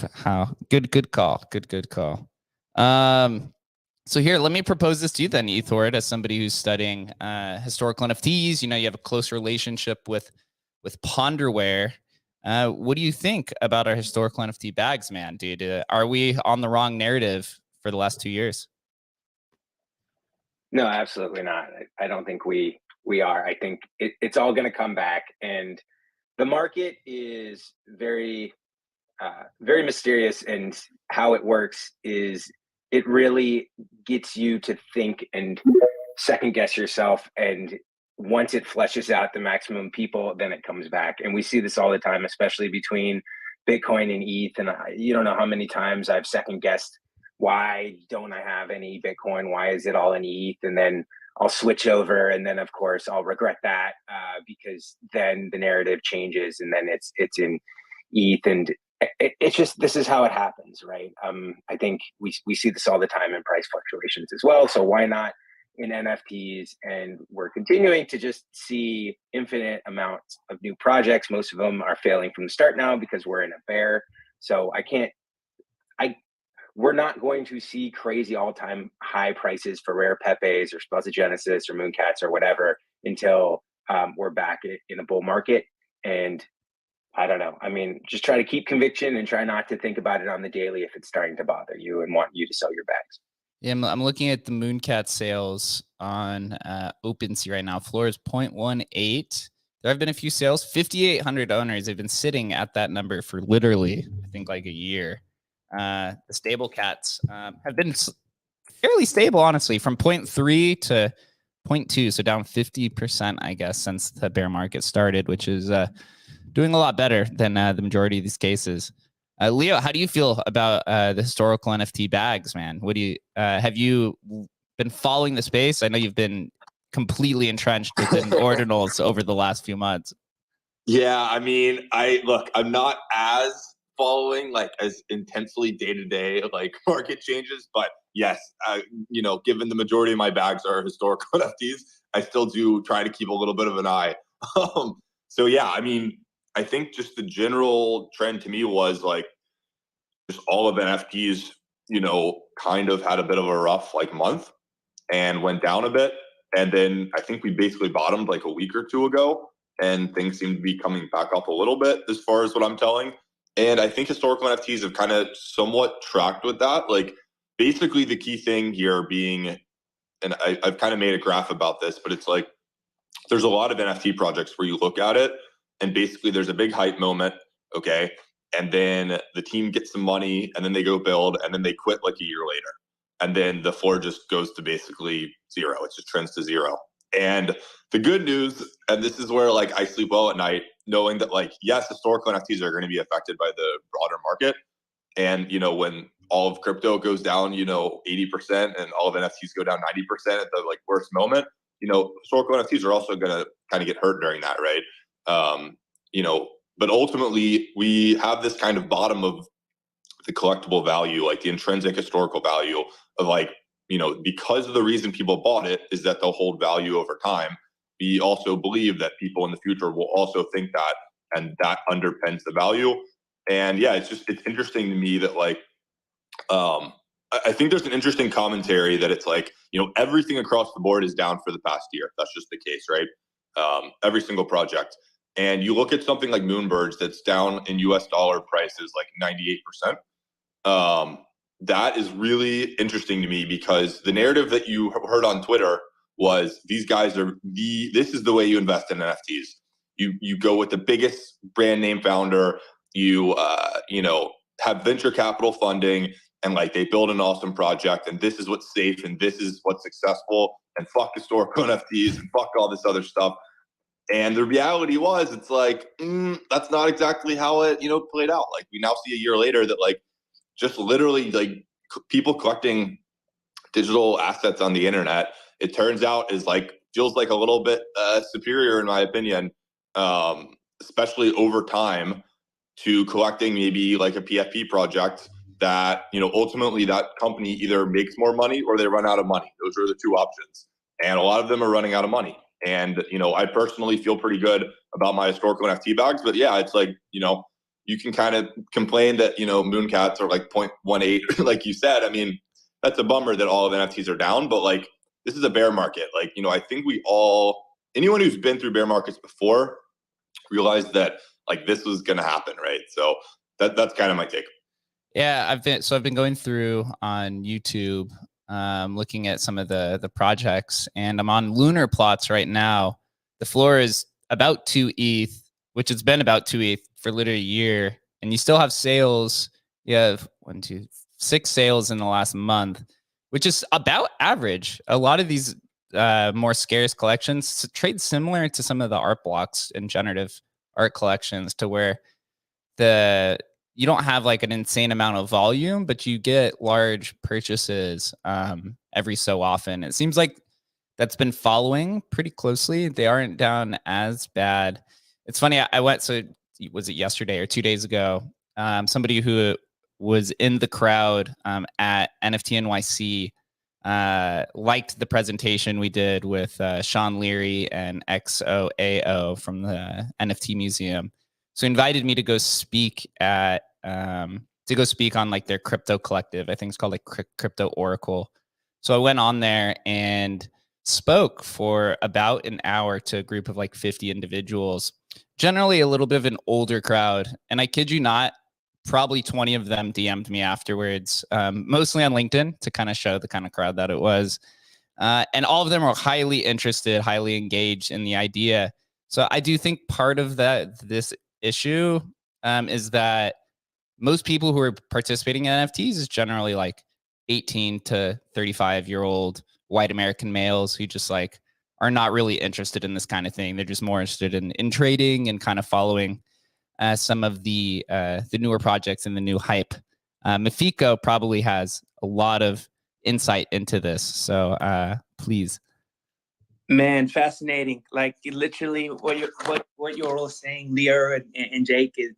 of how good call. Good call. So here, let me propose this to you then, Ethord, as somebody who's studying historical NFTs. You know, you have a close relationship with Ponderware. What do you think about our historical NFT bags, man, dude? Are we on the wrong narrative for the last 2 years? No, absolutely not. I don't think we are. I think it's all going to come back, and the market is very very mysterious. And how it works is it really gets you to think and second guess yourself. And once it fleshes out the maximum people, then it comes back. And we see this all the time, especially between Bitcoin and ETH. And you don't know how many times I've second guessed, why don't I have any Bitcoin? Why is it all in ETH? And then I'll switch over, and then of course I'll regret that because then the narrative changes, and then it's in ETH. And it's just, this is how it happens, right? I think we see this all the time in price fluctuations as well. So why not in NFTs? And we're continuing to just see infinite amounts of new projects. Most of them are failing from the start now because we're in a bear. So we're not going to see crazy all-time high prices for rare Pepes or Spuzzgenesis or Mooncats or whatever until we're back in a bull market. And I don't know. I mean, just try to keep conviction and try not to think about it on the daily if it's starting to bother you and want you to sell your bags. Yeah, I'm looking at the Mooncat sales on OpenSea right now. Floor is 0.18. There have been a few sales, 5,800 owners. They've been sitting at that number for literally, I think, like a year. The stable cats have been fairly stable, honestly, from 0.3 to 0.2, so down 50%, I guess, since the bear market started, which is doing a lot better than the majority of these cases. Leo, how do you feel about the historical NFT bags, man? What do you have you been following the space? I know you've been completely entrenched within ordinals over the last few months. Yeah, I mean, I'm not as following like as intensely day to day like market changes, but yes, given the majority of my bags are historical NFTs, I still do try to keep a little bit of an eye. So yeah, I mean, I think just the general trend to me was like just all of NFTs, kind of had a bit of a rough like month and went down a bit. And then I think we basically bottomed like a week or two ago, and things seem to be coming back up a little bit as far as what I'm telling. And I think historical NFTs have kind of somewhat tracked with that. Like basically the key thing here being, and I've kind of made a graph about this, but it's like there's a lot of NFT projects where you look at it and basically there's a big hype moment, okay? And then the team gets some money and then they go build and then they quit like a year later. And then the floor just goes to basically zero. It just trends to zero. And the good news, and this is where like I sleep well at night, knowing that like, yes, historical NFTs are going to be affected by the broader market. And, when all of crypto goes down, 80% and all of NFTs go down 90% at the like worst moment, historical NFTs are also going to kind of get hurt during that, right? But ultimately we have this kind of bottom of the collectible value, like the intrinsic historical value of like, because of the reason people bought it is that they'll hold value over time. We also believe that people in the future will also think that, and that underpins the value. And yeah, it's interesting to me that like, I think there's an interesting commentary that it's like, everything across the board is down for the past year. That's just the case, right? Every single project. And you look at something like Moonbirds that's down in US dollar prices like 98%. That is really interesting to me because the narrative that you heard on Twitter was these guys are this is the way you invest in NFTs. You go with the biggest brand name founder, you have venture capital funding, and like they build an awesome project, and this is what's safe and this is what's successful, and fuck historical NFTs and fuck all this other stuff. And the reality was, it's like, that's not exactly how it, played out. Like we now see a year later that like, just literally like people collecting digital assets on the internet, it turns out is like, feels like a little bit superior in my opinion, especially over time to collecting maybe like a PFP project that, ultimately that company either makes more money or they run out of money. Those are the two options. And a lot of them are running out of money. And, I personally feel pretty good about my historical NFT bags, but yeah, it's like, you can kind of complain that, Mooncats are like 0.18, like you said. I mean, that's a bummer that all of NFTs are down, but like, this is a bear market. Like, I think anyone who's been through bear markets before realized that like this was going to happen, right? So that's kind of my take. Yeah, I've been going through on YouTube, looking at some of the projects, and I'm on Lunar Plots right now. The floor is about 2 ETH, which has been about 2 ETH for literally a year, and you still have sales. You have 6 sales in the last month, which is about average. A lot of these more scarce collections trade similar to some of the art blocks and generative art collections, to where you don't have like an insane amount of volume, but you get large purchases every so often. It seems like that's been following pretty closely. They aren't down as bad. It's funny. I went, so was it yesterday or 2 days ago? Somebody who was in the crowd at NFT NYC liked the presentation we did with Sean Leary and XOAO from the NFT Museum. So invited me to go speak on like their crypto collective. I think it's called like Crypto Oracle. So I went on there and spoke for about an hour to a group of like 50 individuals, generally a little bit of an older crowd. And I kid you not, probably 20 of them DM'd me afterwards, mostly on LinkedIn, to kind of show the kind of crowd that it was. And all of them were highly interested, highly engaged in the idea. So I do think part of this issue is that most people who are participating in NFTs is generally like 18 to 35-year-old white American males who just like are not really interested in this kind of thing. They're just more interested in trading and kind of following some of the newer projects and the new hype. Mefico probably has a lot of insight into this. So please. Man, fascinating. Like literally what you're all saying, Leo and Jake, is,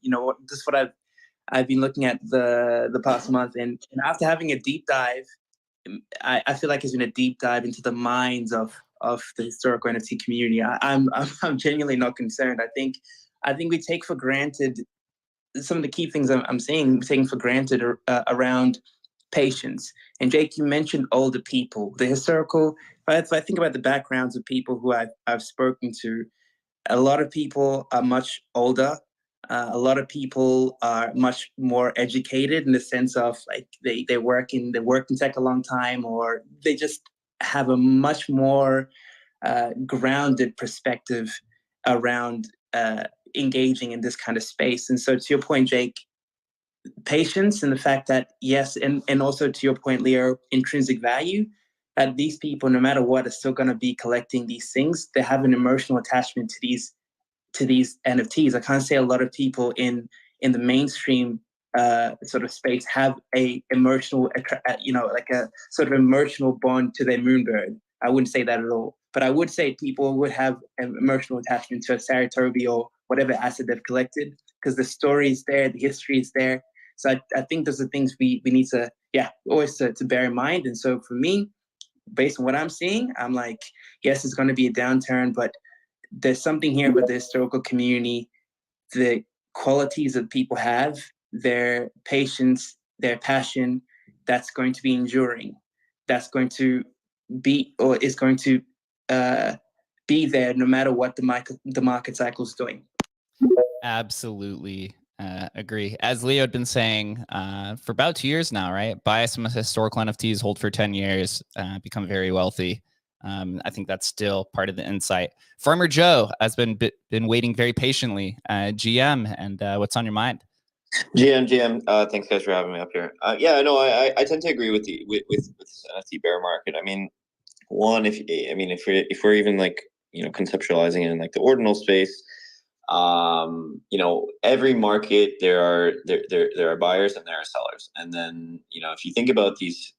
just what I've been looking at the past month, and after having a deep dive, I feel like it's been a deep dive into the minds of the historical NFT community. I'm genuinely not concerned. I think we take for granted some of the key things I'm seeing, taking for granted around patience. And Jake, you mentioned older people. The historical, if I think about the backgrounds of people who I've spoken to, a lot of people are much older. A lot of people are much more educated in the sense of like they work in tech a long time, or they just have a much more grounded perspective around engaging in this kind of space. And so to your point, Jake, patience and the fact that, yes, and also to your point, Leo, intrinsic value, that these people, no matter what, are still going to be collecting these things. They have an emotional attachment to these NFTs. I can't say a lot of people in the mainstream sort of space have a emotional, like a sort of emotional bond to their Moonbird. I wouldn't say that at all. But I would say people would have an emotional attachment to a Saratobi or whatever asset they've collected, because the story is there, the history is there. So I think those are things we need to, always to bear in mind. And so for me, based on what I'm seeing, I'm like, yes, it's going to be a downturn, but there's something here about the historical community, the qualities that people have, their patience, their passion, that's going to be enduring. That's going to be, or is going to be there no matter what the market cycle is doing. Absolutely agree. As Leo had been saying for about 2 years now, right? Buy some historical NFTs, hold for 10 years, become very wealthy. I think that's still part of the insight. Farmer Joe has been waiting very patiently. GM, and what's on your mind? GM. Thanks guys for having me up here. I tend to agree with this NFT bear market. I mean, one, if we're even like conceptualizing it in like the ordinal space, every market there are buyers and there are sellers, and then if you think about these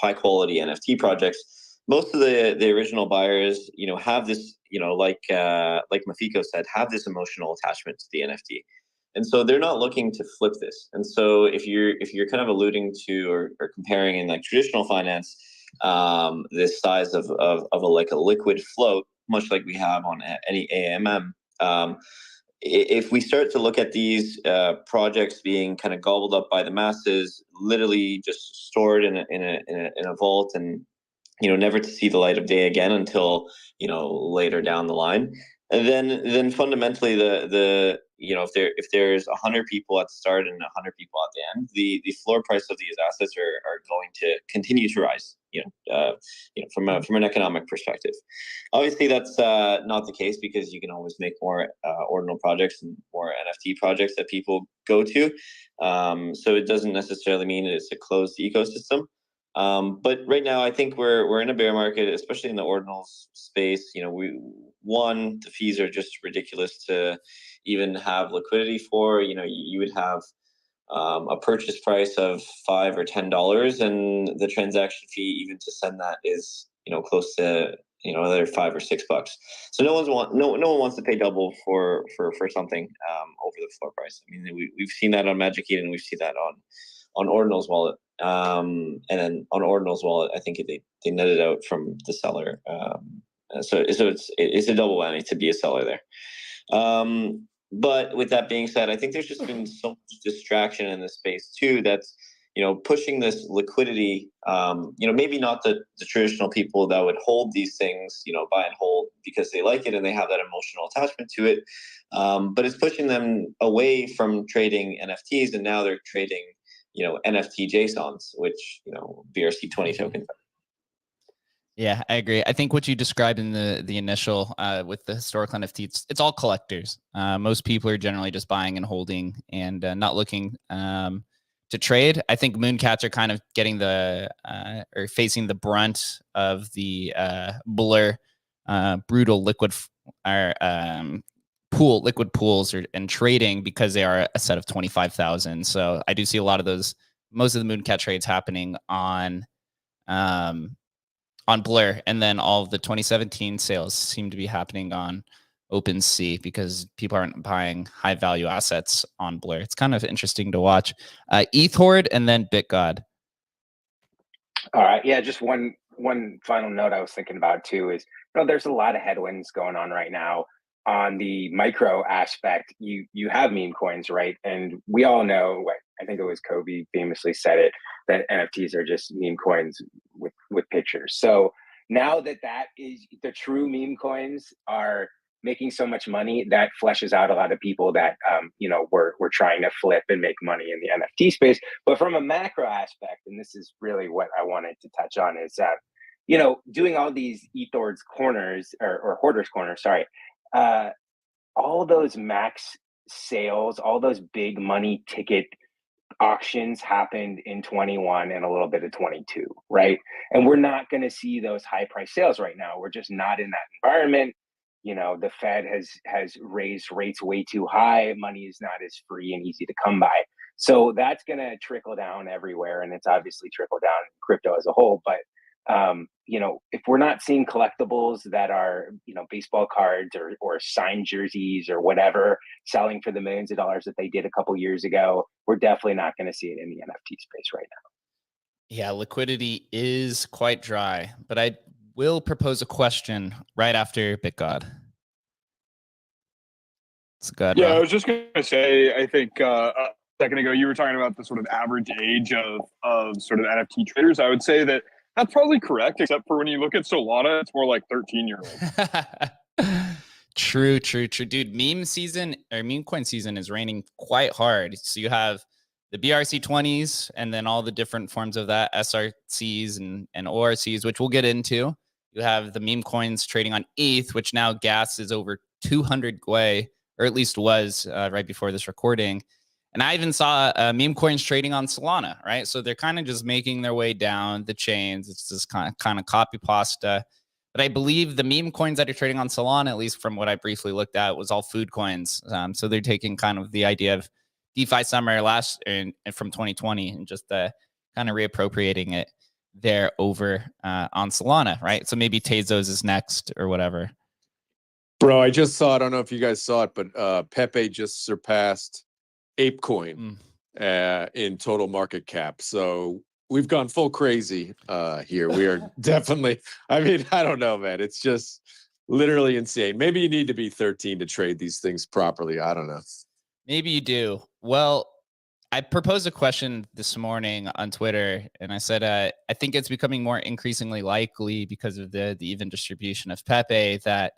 high quality NFT projects, most of the original buyers have this like Mefico said, have this emotional attachment to the NFT. And so they're not looking to flip this. And so if you're kind of alluding to or comparing in like traditional finance, this size of a like a liquid float, much like we have on any AMM, if we start to look at these projects being kind of gobbled up by the masses, literally just stored in a vault, and never to see the light of day again until later down the line, and then fundamentally if there's 100 people at the start and 100 people at the end, the floor price of these assets are going to continue to rise. From an economic perspective. Obviously, that's not the case, because you can always make more ordinal projects and more NFT projects that people go to. So it doesn't necessarily mean it's a closed ecosystem. But right now, I think we're in a bear market, especially in the ordinals space. The fees are just ridiculous to even have liquidity for. You would have a purchase price of $5 or $10, and the transaction fee even to send that is close to another $5 or $6. So no one wants to pay double for something over the floor price. I mean, we've seen that on Magic Eden, and we've seen that on Ordinals Wallet, and then on Ordinals Wallet, I think they netted out from the seller. So it's a double whammy to be a seller there. But with that being said, I think there's just been so much distraction in this space too that's pushing this liquidity. Maybe not the traditional people that would hold these things, buy and hold because they like it and they have that emotional attachment to it. But it's pushing them away from trading NFTs, and now they're trading NFT JSONs, which BRC20 tokens. Yeah, I agree. I think what you described in the initial with the historical NFT, it's all collectors. Most people are generally just buying and holding and not looking to trade. I think Mooncats are kind of getting or facing the brunt of the Blur brutal liquid pools and trading, because they are a set of 25,000. So I do see a lot of those. Most of the Mooncat trades happening on Blur, and then all of the 2017 sales seem to be happening on OpenSea, because people aren't buying high value assets on Blur. It's kind of interesting to watch. ETH Horde and then BitGod. All right, yeah, just one final note I was thinking about too is there's a lot of headwinds going on right now on the micro aspect. You have meme coins, right? And we all know, I think it was Kobe famously said it, that NFTs are just meme coins with pictures. So now that is the true meme coins are making so much money, that fleshes out a lot of people that we're trying to flip and make money in the NFT space. But from a macro aspect, and this is really what I wanted to touch on, is doing all these ETHORD's corners or hoarders corners, sorry, all those max sales, all those big money ticket auctions happened in 21 and a little bit of 22, right? And we're not going to see those high price sales right now. We're just not in that environment. The Fed has raised rates way too high. Money is not as free and easy to come by. So that's going to trickle down everywhere, and it's obviously trickled down in crypto as a whole. But if we're not seeing collectibles that are baseball cards or signed jerseys or whatever selling for the millions of dollars that they did a couple years ago, we're definitely not going to see it in the NFT space right now. Yeah, liquidity is quite dry, but I will propose a question right after BitGod. It's good. Yeah, I was just going to say, I think a second ago you were talking about the sort of average age of sort of NFT traders. I would say that's probably correct, except for when you look at Solana, it's more like 13-year-olds. True. Dude, meme season or meme coin season is raining quite hard. So you have the BRC20s and then all the different forms of that, SRCs and ORCs, which we'll get into. You have the meme coins trading on ETH, which now gas is over 200 Gwei, or at least was right before this recording. And I even saw meme coins trading on Solana, right? So they're kind of just making their way down the chains. It's just kind of copy pasta. But I believe the meme coins that are trading on Solana, at least from what I briefly looked at, was all food coins. So they're taking kind of the idea of DeFi summer from 2020 and just kind of reappropriating it there over on Solana, right? So maybe Tezos is next or whatever. Bro, I just saw, I don't know if you guys saw it, but Pepe just surpassed ApeCoin in total market cap. So we've gone full crazy here. We are definitely, I mean, I don't know, man. It's just, literally insane. Maybe you need to be 13 to trade these things properly. I don't know. Maybe you do. Well, I proposed a question this morning on Twitter, and I said I think it's becoming more increasingly likely because of the even distribution of Pepe that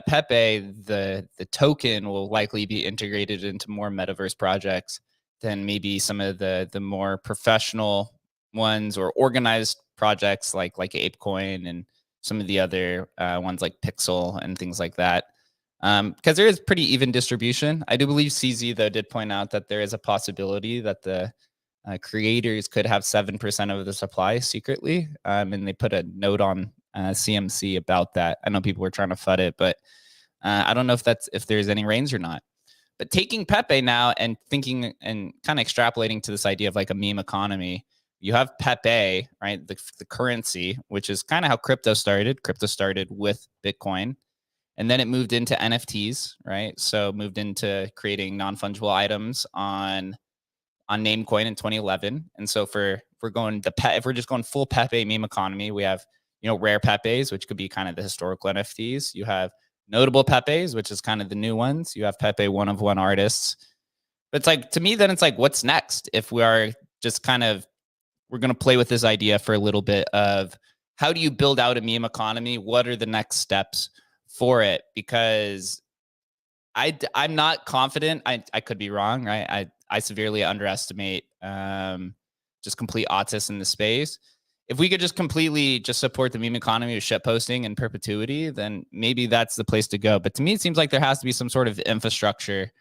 Pepe, the token, will likely be integrated into more metaverse projects than maybe some of the more professional ones or organized projects like ApeCoin and some of the other ones like Pixel and things like that. Because there is pretty even distribution. I do believe CZ, though, did point out that there is a possibility that the creators could have 7% of the supply secretly. And they put a note on CMC about that. I know people were trying to FUD it, but I don't know if there's any range or not. But taking Pepe now and thinking and kind of extrapolating to this idea of like a meme economy, you have Pepe, right? The currency, which is kind of how crypto started. Crypto started with Bitcoin. And then it moved into NFTs, right? So moved into creating non-fungible items on Namecoin in 2011. And so if we're just going full Pepe meme economy, we have, rare Pepes, which could be kind of the historical NFTs. You have notable Pepes, which is kind of the new ones. You have Pepe one of one artists. But it's like, to me, then it's like, what's next? If we are just we're going to play with this idea for a little bit of how do you build out a meme economy? What are the next steps for it? Because I'm not confident. I could be wrong, right? I severely underestimate just complete autists in the space. If we could just completely just support the meme economy with shitposting in perpetuity, then maybe that's the place to go. But to me, it seems like there has to be some sort of infrastructure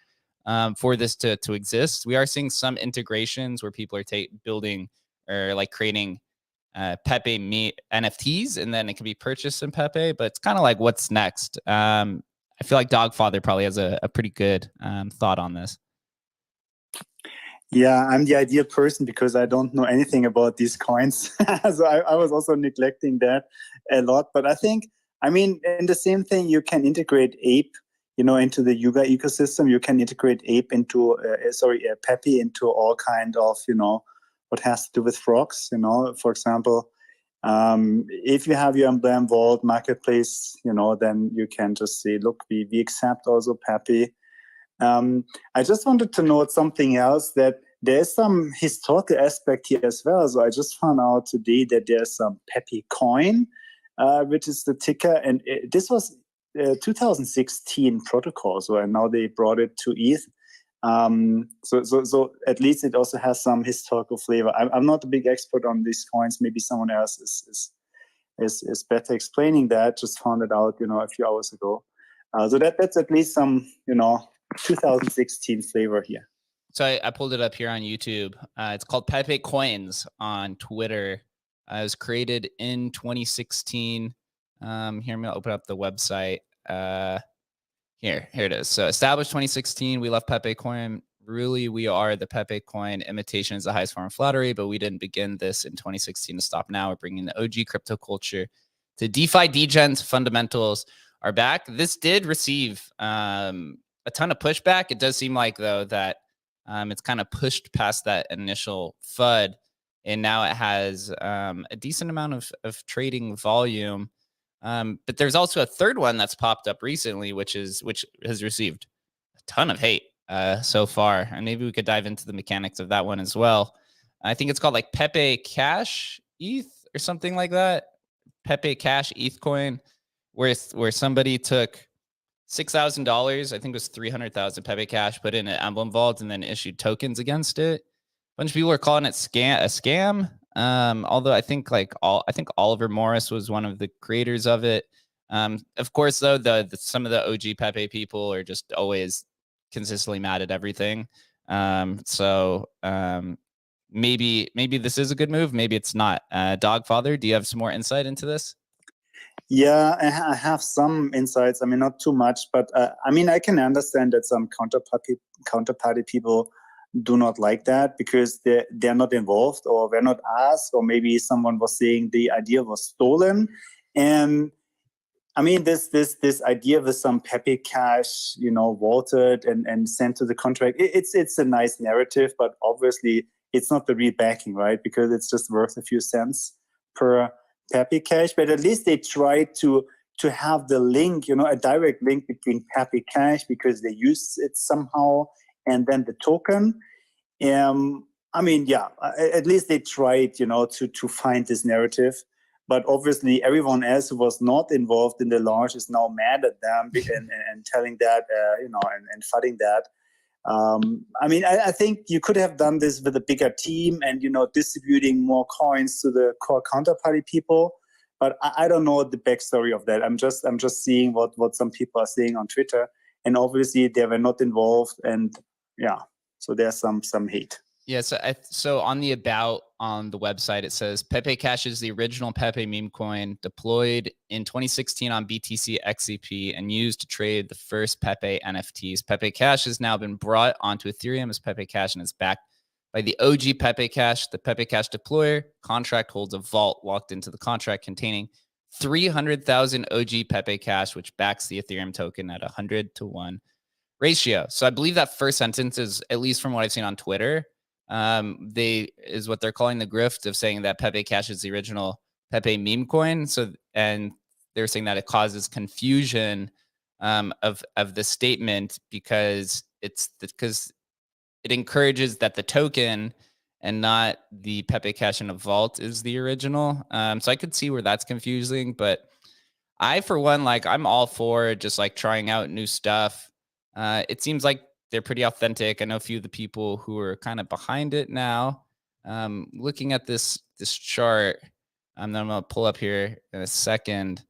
for this to exist. We are seeing some integrations where people are building or like creating Pepe NFTs, and then it can be purchased in Pepe. But it's kind of like, what's next? I feel like Dogfather probably has a pretty good thought on this. Yeah, I'm the ideal person because I don't know anything about these coins. So I was also neglecting that a lot. But in the same thing, you can integrate Ape, into the Yuga ecosystem. You can integrate Ape into, Pepe into all kind of, what has to do with frogs. For example, if you have your Emblem Vault marketplace, then you can just say, look, we accept also Pepe. I just wanted to note something else, that there's some historical aspect here as well. So I just found out today that there's some Pepe coin, which is the ticker, and this was 2016 protocol. So now they brought it to ETH. So at least it also has some historical flavor. I'm not a big expert on these coins. Maybe someone else is better explaining that. Just found it out, a few hours ago. So that's at least some, 2016 flavor here. So I pulled it up here on YouTube. It's called Pepe Coins on Twitter. It was created in 2016. Here, I'm going to open up the website. Here it is. So established 2016, we love Pepe Coin. Really, we are the Pepe Coin. Imitation is the highest form of flattery, but we didn't begin this in 2016 to stop now. We're bringing the OG crypto culture to DeFi. Degens fundamentals are back. This did receive a ton of pushback. It does seem like, though, that it's kind of pushed past that initial FUD, and now it has a decent amount of trading volume. But there's also a third one that's popped up recently, which has received a ton of hate so far. And maybe we could dive into the mechanics of that one as well. I think it's called like Pepe Cash ETH or something like that. Pepe Cash ETH coin, where somebody took $6,000, I think it was 300,000 Pepe Cash, put in an Emblem Vault, and then issued tokens against it. A bunch of people are calling it a scam. Although I think Oliver Morris was one of the creators of it. Of course, though, some of the OG Pepe people are just always consistently mad at everything. So maybe this is a good move. Maybe it's not. Dogfather, do you have some more insight into this? Yeah, I have some insights. Not too much, but I can understand that some counterparty people do not like that because they're not involved, or were not asked, or maybe someone was saying the idea was stolen. And this idea with some Pepe Cash, vaulted and sent to the contract, it's a nice narrative, but obviously it's not the real backing, right? Because it's just worth a few cents per Pepe Cash. But at least they tried to to have the link, a direct link between Pepe Cash because they use it somehow, and then the token. I mean, yeah, at least they tried, to find this narrative. But obviously, everyone else who was not involved in the launch is now mad at them and telling that, and fighting that. I mean, I think you could have done this with a bigger team and, distributing more coins to the core counterparty people. But I don't know the backstory of that. I'm just seeing what some people are saying on Twitter, and obviously they were not involved, and yeah, so there's some hate. Yeah, so on the about on the website, it says Pepe Cash is the original Pepe meme coin deployed in 2016 on BTC XCP and used to trade the first Pepe NFTs. Pepe Cash has now been brought onto Ethereum as Pepe Cash and is backed by the OG Pepe Cash. The Pepe Cash deployer contract holds a vault locked into the contract containing 300,000 OG Pepe Cash, which backs the Ethereum token at 100-to-1 ratio. So I believe that first sentence is, at least from what I've seen on Twitter, is what they're calling the grift of saying that Pepe Cash is the original Pepe meme coin. So, and they're saying that it causes confusion of the statement because because it encourages that the token and not the Pepe Cash in a vault is the original. So I could see where that's confusing, but I, for one, I'm all for just trying out new stuff. It seems like they're pretty authentic. I know a few of the people who are kind of behind it now. Looking at this chart, that I'm gonna pull up here in a second.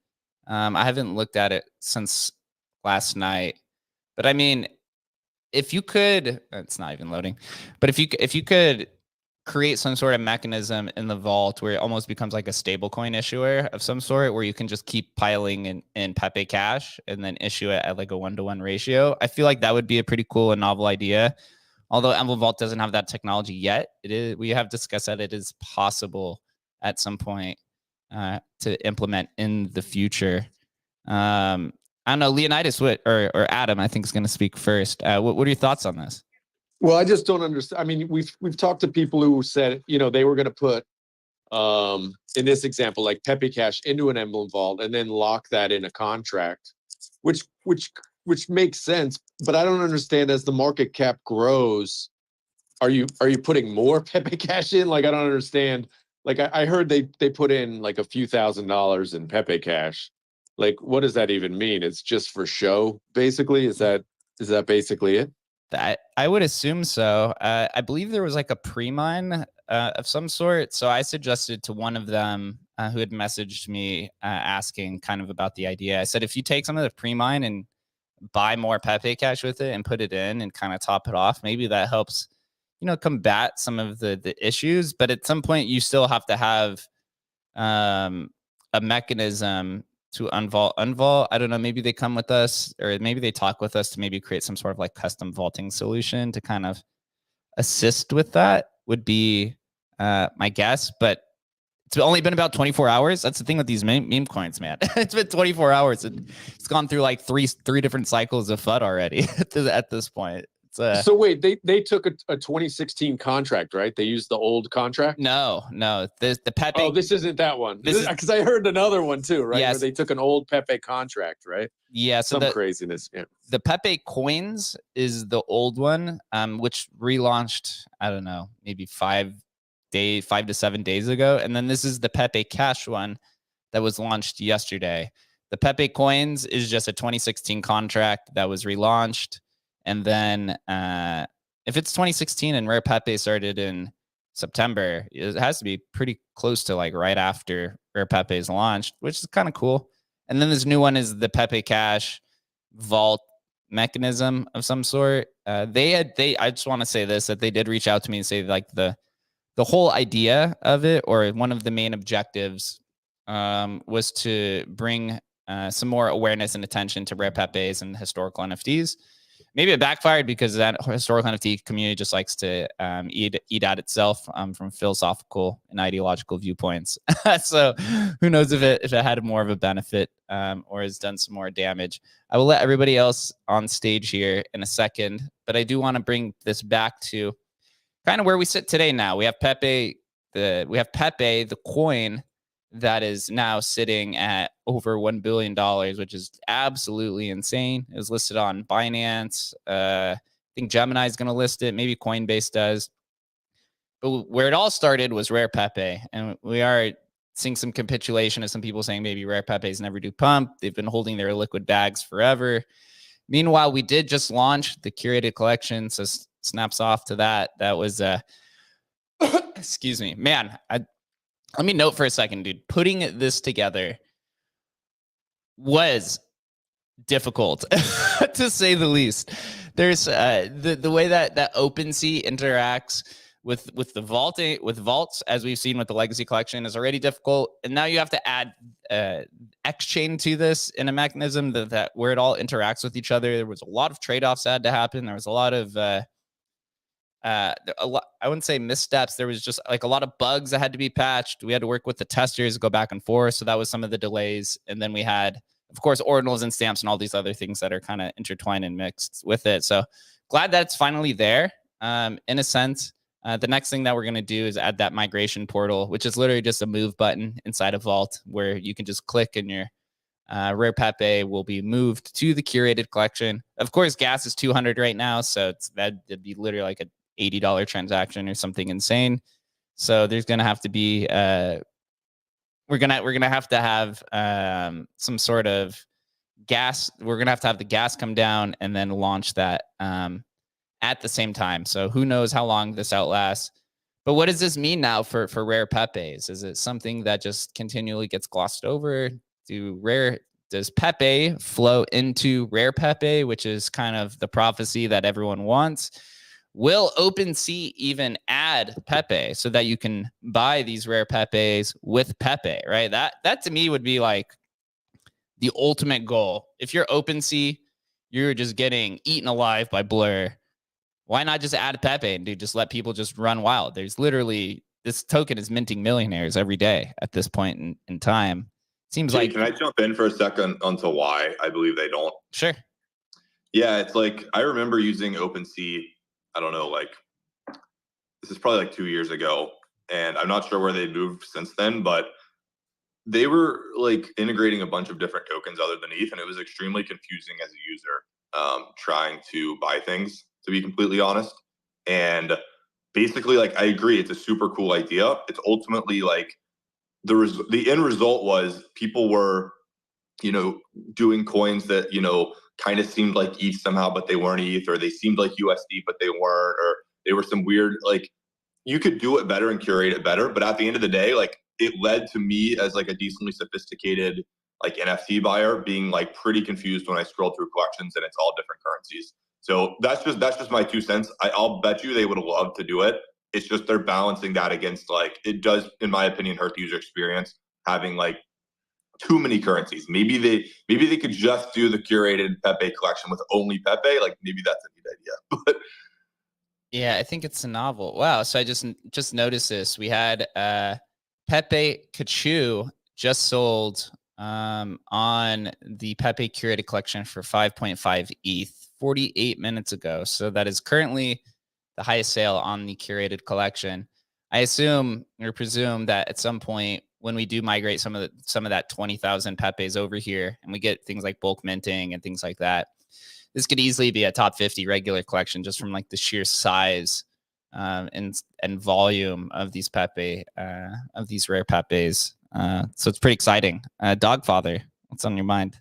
I haven't looked at it since last night, but I mean, if you could, it's not even loading, but if you could create some sort of mechanism in the vault where it almost becomes like a stablecoin issuer of some sort, where you can just keep piling in Pepe Cash and then issue it at a 1-to-1 ratio. I feel like that would be a pretty cool and novel idea. Although Emblem Vault doesn't have that technology yet, we have discussed that it is possible at some point to implement in the future. I don't know, Leonidas or Adam, I think is going to speak first. What are your thoughts on this? Well, I just don't understand. I mean, we've talked to people who said, they were going to put, in this example, like Pepe Cash into an Emblem Vault and then lock that in a contract, which makes sense. But I don't understand, as the market cap grows, are you putting more Pepe Cash in? I don't understand. I heard they put in a few $1,000s in Pepe Cash. What does that even mean? It's just for show, basically? Is that basically it? I would assume so. I believe there was a pre-mine of some sort. So I suggested to one of them who had messaged me asking kind of about the idea. I said, if you take some of the pre-mine and buy more Pepe Cash with it and put it in and kind of top it off, maybe that helps, combat some of the issues. But at some point, you still have to have a mechanism to unvault. I don't know, maybe they come with us, or maybe they talk with us to maybe create some sort of custom vaulting solution to kind of assist with that, would be my guess. But it's only been about 24 hours. That's the thing with these meme coins, man. It's been 24 hours. It's gone through three different cycles of FUD already at this point. So wait, they took a 2016 contract, right? They used the old contract? No. The Pepe. Oh, this isn't that one. Because I heard another one too, right? Yes. Where they took an old Pepe contract, right? Yeah. So some craziness. Yeah. The Pepe Coins is the old one, which relaunched, I don't know, maybe 5 to 7 days ago. And then this is the Pepe Cash one that was launched yesterday. The Pepe Coins is just a 2016 contract that was relaunched. And then if it's 2016 and Rare Pepe started in September, it has to be pretty close to right after Rare Pepe is launched, which is kind of cool. And then this new one is the Pepe Cash vault mechanism of some sort. I just want to say this, that they did reach out to me and say the whole idea of it, or one of the main objectives, was to bring some more awareness and attention to Rare Pepes and historical NFTs. Maybe it backfired because that historical NFT community just likes to eat at itself from philosophical and ideological viewpoints. So who knows if it had more of a benefit or has done some more damage. I will let everybody else on stage here in a second, but I do want to bring this back to kind of where we sit today now. We have Pepe, the coin that is now sitting at over $1 billion, which is absolutely insane. It was listed on Binance. I think Gemini is going to list it. Maybe Coinbase does. But where it all started was Rare Pepe. And we are seeing some capitulation of some people saying maybe Rare Pepes never do pump. They've been holding their liquid bags forever. Meanwhile, we did just launch the curated collection. So snaps off to that. That was, excuse me, man, let me note for a second, dude. Putting this together was difficult, to say the least. There's the way that OpenSea interacts with the vaults, as we've seen with the Legacy Collection, is already difficult, and now you have to add X-Chain to this in a mechanism that where it all interacts with each other. There was a lot of trade-offs that had to happen. There was a lot of I wouldn't say missteps. There was just like a lot of bugs that had to be patched. We had to work with the testers, go back and forth. So that was some of the delays. And then we had, of course, ordinals and stamps and all these other things that are kind of intertwined and mixed with it. So glad that it's finally there. In a sense, the next thing that we're going to do is add that migration portal, which is literally just a move button inside a vault where you can just click and your Rare Pepe will be moved to the curated collection. Of course, gas is 200 right now. So that'd be literally like a $80 transaction or something insane. So there's going to have to be we're gonna have to have some sort of gas. We're gonna have to have the gas come down and then launch that at the same time. So who knows how long this outlasts. But what does this mean now for Rare Pepes? Is it something that just continually gets glossed over? Does Pepe flow into Rare Pepe, which is kind of the prophecy that everyone wants? Will OpenSea even add Pepe so that you can buy these Rare Pepes with Pepe, right? That to me would be like the ultimate goal. If you're OpenSea, you're just getting eaten alive by Blur. Why not just add Pepe and just let people just run wild? There's literally, this token is minting millionaires every day at this point in time. Seems like. Can I jump in for a second onto why I believe they don't? Sure. Yeah, it's like I remember using OpenSea. I don't know, like this is probably like 2 years ago, and I'm not sure where they moved since then, but they were like integrating a bunch of different tokens other than ETH, and it was extremely confusing as a user trying to buy things, to be completely honest. And basically, like, I agree, it's a super cool idea. It's ultimately like the end result was people were, doing coins that, kind of seemed like ETH somehow, but they weren't ETH, or they seemed like USD, but they weren't, or they were some weird, like, you could do it better and curate it better. But at the end of the day, like, it led to me as like a decently sophisticated, like, NFT buyer being like pretty confused when I scroll through collections and it's all different currencies. So that's just my 2 cents. I'll bet you they would have loved to do it. It's just they're balancing that against, like, it does, in my opinion, hurt the user experience having like too many currencies. Maybe they could just do the curated Pepe collection with only Pepe. Like, maybe that's a neat idea. But yeah, I think it's a novel. Wow. So I just noticed this. We had Pepe Kachu just sold on the Pepe curated collection for 5.5 ETH 48 minutes ago. So that is currently the highest sale on the curated collection. I assume or presume that at some point when we do migrate some of that 20,000 Pepes over here and we get things like bulk minting and things like that, this could easily be a top 50 regular collection just from like the sheer size and volume of these Pepe, of these Rare Pepes. So it's pretty exciting. Dogfather, what's on your mind?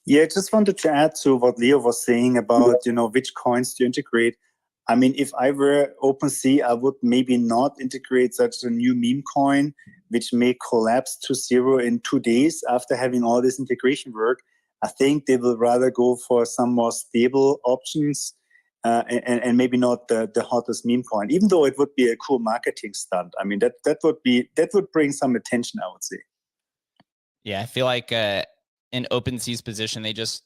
Yeah, I just wanted to add to what Leo was saying about, which coins to integrate. I mean, if I were OpenSea, I would maybe not integrate such a new meme coin, which may collapse to zero in 2 days after having all this integration work. I think they will rather go for some more stable options and maybe not the hottest meme coin, even though it would be a cool marketing stunt. I mean, that would bring some attention, I would say. Yeah, I feel like in OpenSea's position, they just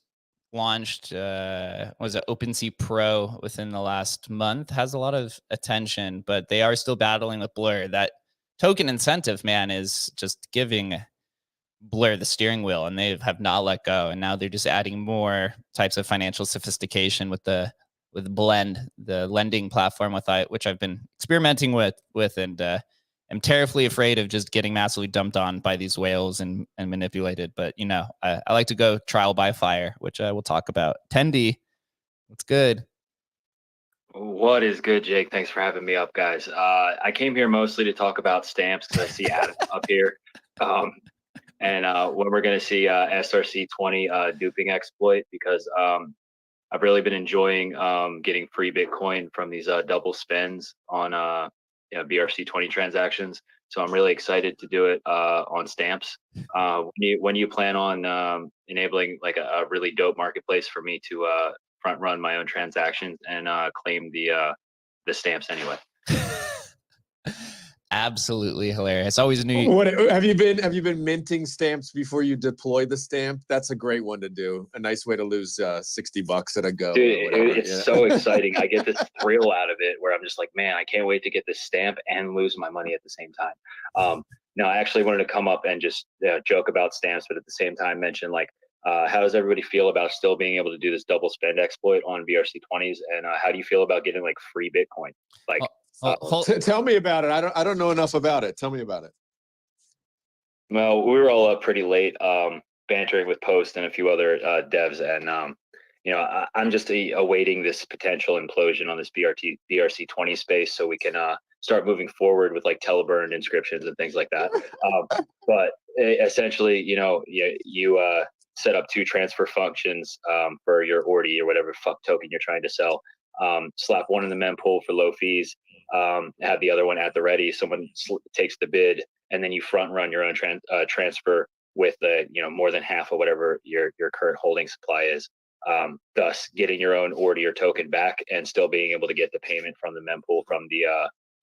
launched OpenSea Pro within the last month, has a lot of attention, but they are still battling with Blur. That token incentive, man, is just giving Blur the steering wheel, and they have not let go. And now they're just adding more types of financial sophistication with Blend, the lending platform which I've been experimenting with, and am terribly afraid of just getting massively dumped on by these whales and manipulated. But you know, I like to go trial by fire, which I will talk about. Tendy, what's good? What is good, Jake? Thanks for having me up, guys. I came here mostly to talk about stamps because I see Adam up here. And when we're going to see SRC20 duping exploit, because I've really been enjoying getting free Bitcoin from these double spends on BRC20 transactions. So I'm really excited to do it on stamps. When you plan on enabling like a really dope marketplace for me to front run my own transactions and claim the stamps anyway? Absolutely hilarious. Always knew. What have you been minting stamps before you deploy the stamp? That's a great one to do. A nice way to lose $60 at a go. Dude, it's so exciting. I get this thrill out of it where I'm just like, man, I can't wait to get this stamp and lose my money at the same time. No, I actually wanted to come up and just joke about stamps, but at the same time mention like, how does everybody feel about still being able to do this double spend exploit on BRC20s? And how do you feel about getting like free Bitcoin? Like, tell me about it. I don't know enough about it. Tell me about it. Well, we were all up pretty late, bantering with Post and a few other devs, and I'm just awaiting this potential implosion on this BRC20 space, so we can start moving forward with like teleburned inscriptions and things like that. But essentially, you set up 2 transfer functions for your ordi or whatever fuck token you're trying to sell. Slap one in the mempool for low fees. Have the other one at the ready. Someone takes the bid, and then you front run your own transfer with the more than half of whatever your current holding supply is. Thus getting your own ordi or token back and still being able to get the payment from the mempool from the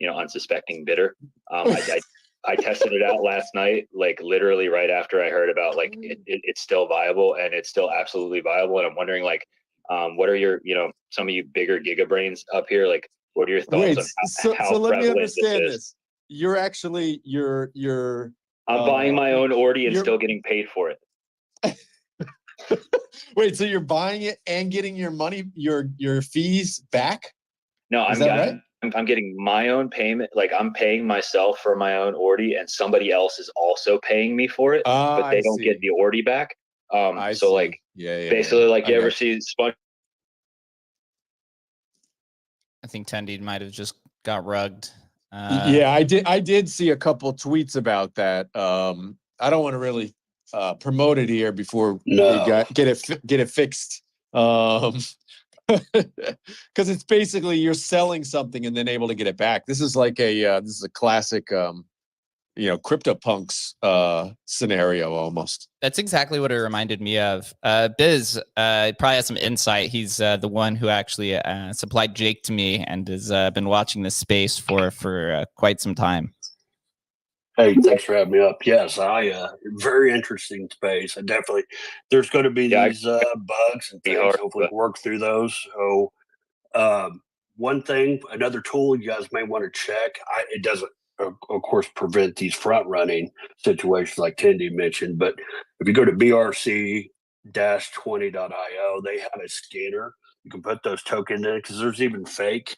unsuspecting bidder. I tested it out last night, like literally right after I heard about like it's still viable, and it's still absolutely viable. And I'm wondering like, what are your some of you bigger gigabrains up here, like what are your thoughts on how so let me prevalent understand this is? this. You're actually I'm buying my own ordi and still getting paid for it. Wait, so you're buying it and getting your money, your fees back? No, I'm getting my own payment. Like I'm paying myself for my own ordi, and somebody else is also paying me for it, but they don't get the ordi back. So like, basically, like you ever see Sponge? I think Tendy might have just got rugged. Yeah, I did see a couple tweets about that. I don't want to really promote it here before we get it fixed. Because it's basically you're selling something and then able to get it back. This is like this is a classic CryptoPunks scenario almost. That's exactly what it reminded me of. Biz probably has some insight. He's the one who actually supplied Jake to me and has been watching this space for quite some time. Hey, thanks for having me up. Yes, very interesting space. I definitely, there's going to be these bugs and things. Hopefully work through those. So one thing, another tool you guys may want to check, it doesn't, of course, prevent these front running situations like Tendy mentioned, but if you go to BRC-20.io, they have a scanner. You can put those tokens in because there's even fake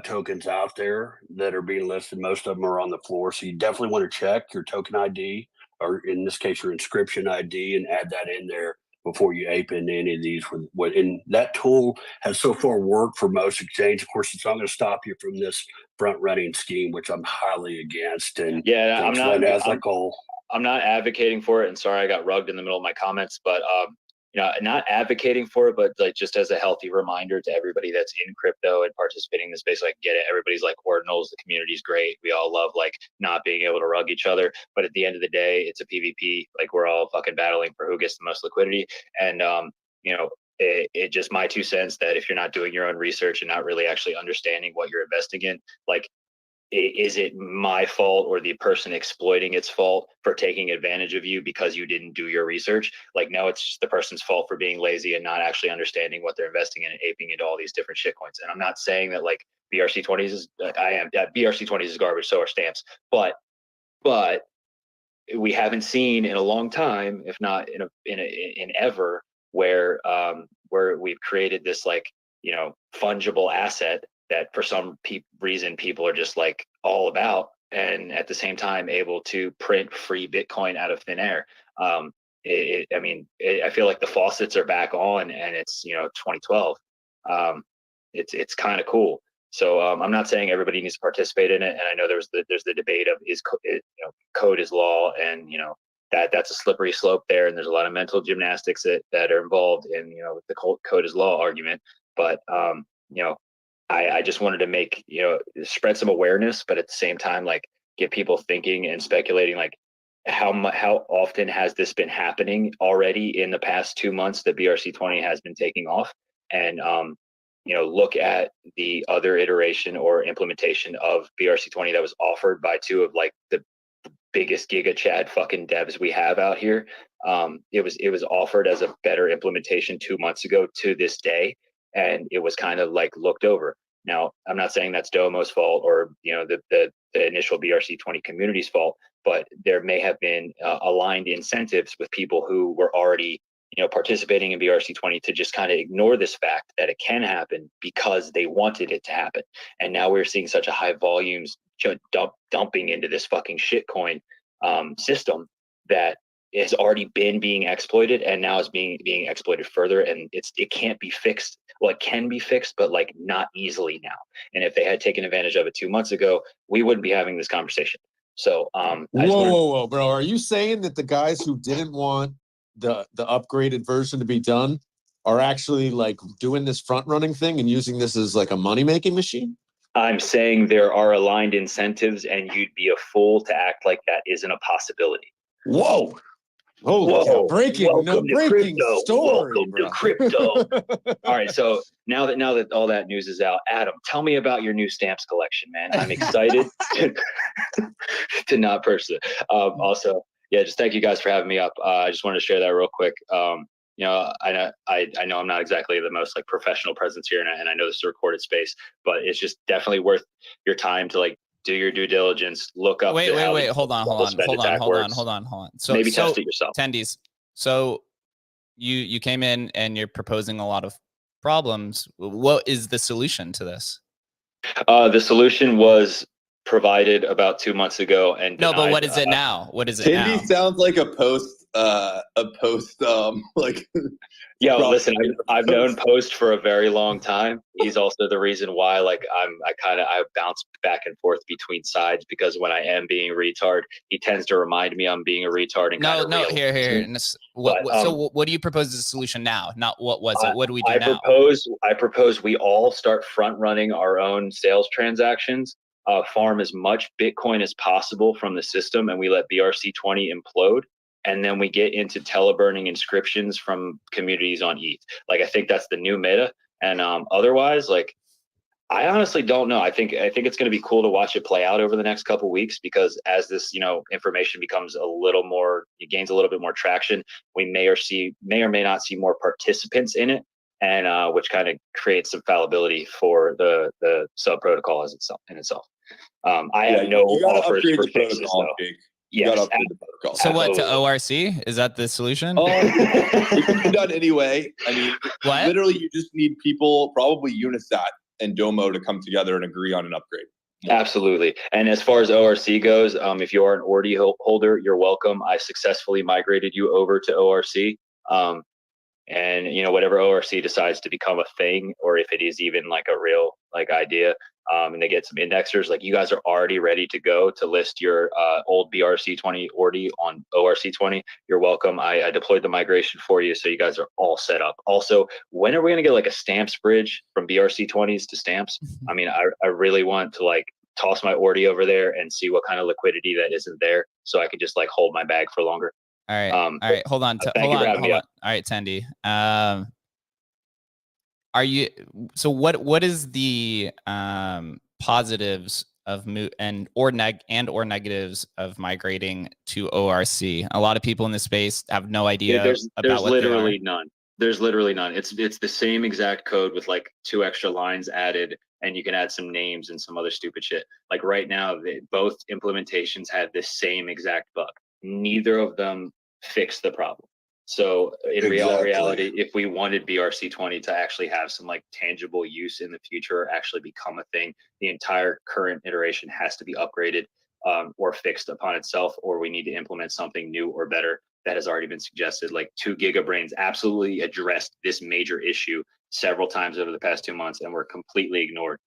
tokens out there that are being listed. Most of them are on the floor. So you definitely want to check your token ID, or in this case, your inscription ID, and add that in there before you ape into any of these. And that tool has so far worked for most exchanges. Of course, it's not going to stop you from this front running scheme, which I'm highly against. And yeah, I'm not advocating for it. And sorry, I got rugged in the middle of my comments, but not advocating for it, but like just as a healthy reminder to everybody that's in crypto and participating in this space, like get it. Everybody's like ordinals, the community's great. We all love like not being able to rug each other. But at the end of the day, it's a PvP. Like we're all fucking battling for who gets the most liquidity. And it just my 2 cents that if you're not doing your own research and not really actually understanding what you're investing in, like, is it my fault or the person exploiting its fault for taking advantage of you because you didn't do your research? Like, no, it's just the person's fault for being lazy and not actually understanding what they're investing in and aping into all these different shitcoins. And I'm not saying that like BRC20s is, BRC20s is garbage, so are stamps. But we haven't seen in a long time, if not in ever, where we've created this like, fungible asset that for some reason people are just like all about, and at the same time able to print free Bitcoin out of thin air. I feel like the faucets are back on, and it's 2012. It's kind of cool. So I'm not saying everybody needs to participate in it, and I know there's the debate of code is law, and that's a slippery slope there, and there's a lot of mental gymnastics that are involved in the code is law argument. But I just wanted to spread some awareness, but at the same time, like, get people thinking and speculating, like, how often has this been happening already in the past 2 months that BRC20 has been taking off, and look at the other iteration or implementation of BRC20 that was offered by two of like the biggest Giga Chad fucking devs we have out here. It was offered as a better implementation 2 months ago to this day, and it was kind of like looked over. Now, I'm not saying that's Domo's fault or the initial BRC20 community's fault, but there may have been aligned incentives with people who were already participating in BRC20 to just kind of ignore this fact that it can happen because they wanted it to happen. And now we're seeing such a high volumes dumping into this fucking shitcoin system that has already been being exploited, and now is being exploited further, and it can't be fixed. Well, it can be fixed, but like not easily now. And if they had taken advantage of it 2 months ago, we wouldn't be having this conversation. So whoa, bro, are you saying that the guys who didn't want the upgraded version to be done are actually like doing this front running thing and using this as like a money making machine? I'm saying there are aligned incentives, and you'd be a fool to act like that isn't a possibility. Whoa. Holy cow. Breaking story. Welcome to crypto. All right, so now that all that news is out, Adam, tell me about your new stamps collection, man. I'm excited to not purchase it. Also, yeah, just thank you guys for having me up. I just wanted to share that real quick. I know I'm not exactly the most like professional presence here, and I know this is a recorded space, but it's just definitely worth your time to like do your due diligence, look up. Wait, hold on. So maybe test it yourself. Attendees. So you came in and you're proposing a lot of problems. What is the solution to this? The solution was provided about 2 months ago, and no, but what is it now? What is it Tindy now? sounds like a post like. Yo, listen, I've known Post for a very long time. He's also the reason why, like, I bounce back and forth between sides, because when I am being a retard, he tends to remind me I'm being a retard. And here. So what do you propose as a solution now? Not what was it? What do we do now? I propose we all start front running our own sales transactions, farm as much Bitcoin as possible from the system, and we let BRC20 implode. And then we get into teleburning inscriptions from communities on ETH. Like, I think that's the new meta. And otherwise, like, I honestly don't know. I think it's going to be cool to watch it play out over the next couple of weeks, because as this information becomes it gains a little bit more traction, we may or may not see more participants in it, and which kind of creates some fallibility for the sub protocol as itself. I have no offers for fixes though. Yes. So what, to ORC? Is that the solution? It can be done anyway. I mean, what? Literally, you just need people, probably Unisat and Domo, to come together and agree on an upgrade. Absolutely. And as far as ORC goes, if you are an ORD holder, you're welcome. I successfully migrated you over to ORC. And whatever ORC decides to become a thing, or if it is even like a real like idea, and they get some indexers, like, you guys are already ready to go to list your old BRC20 ORD on ORC20, you're welcome. I deployed the migration for you, so you guys are all set up. Also, when are we gonna get like a stamps bridge from BRC20s to stamps? I mean, I really want to like toss my ORD over there and see what kind of liquidity that isn't there, so I can just like hold my bag for longer. All right. Hold on. All right, Tandy. What is the positives of or negatives of migrating to ORC? A lot of people in this space have no idea. There's literally none. There's literally none. It's the same exact code with like 2 extra lines added, and you can add some names and some other stupid shit. Like right now, both implementations had the same exact bug. Neither of them fixed the problem. So in reality, if we wanted BRC20 to actually have some like tangible use in the future, or actually become a thing, the entire current iteration has to be upgraded. or fixed upon itself, or we need to implement something new or better that has already been suggested. Like 2 Gigabrains absolutely addressed this major issue several times over the past 2 months, and were completely ignored.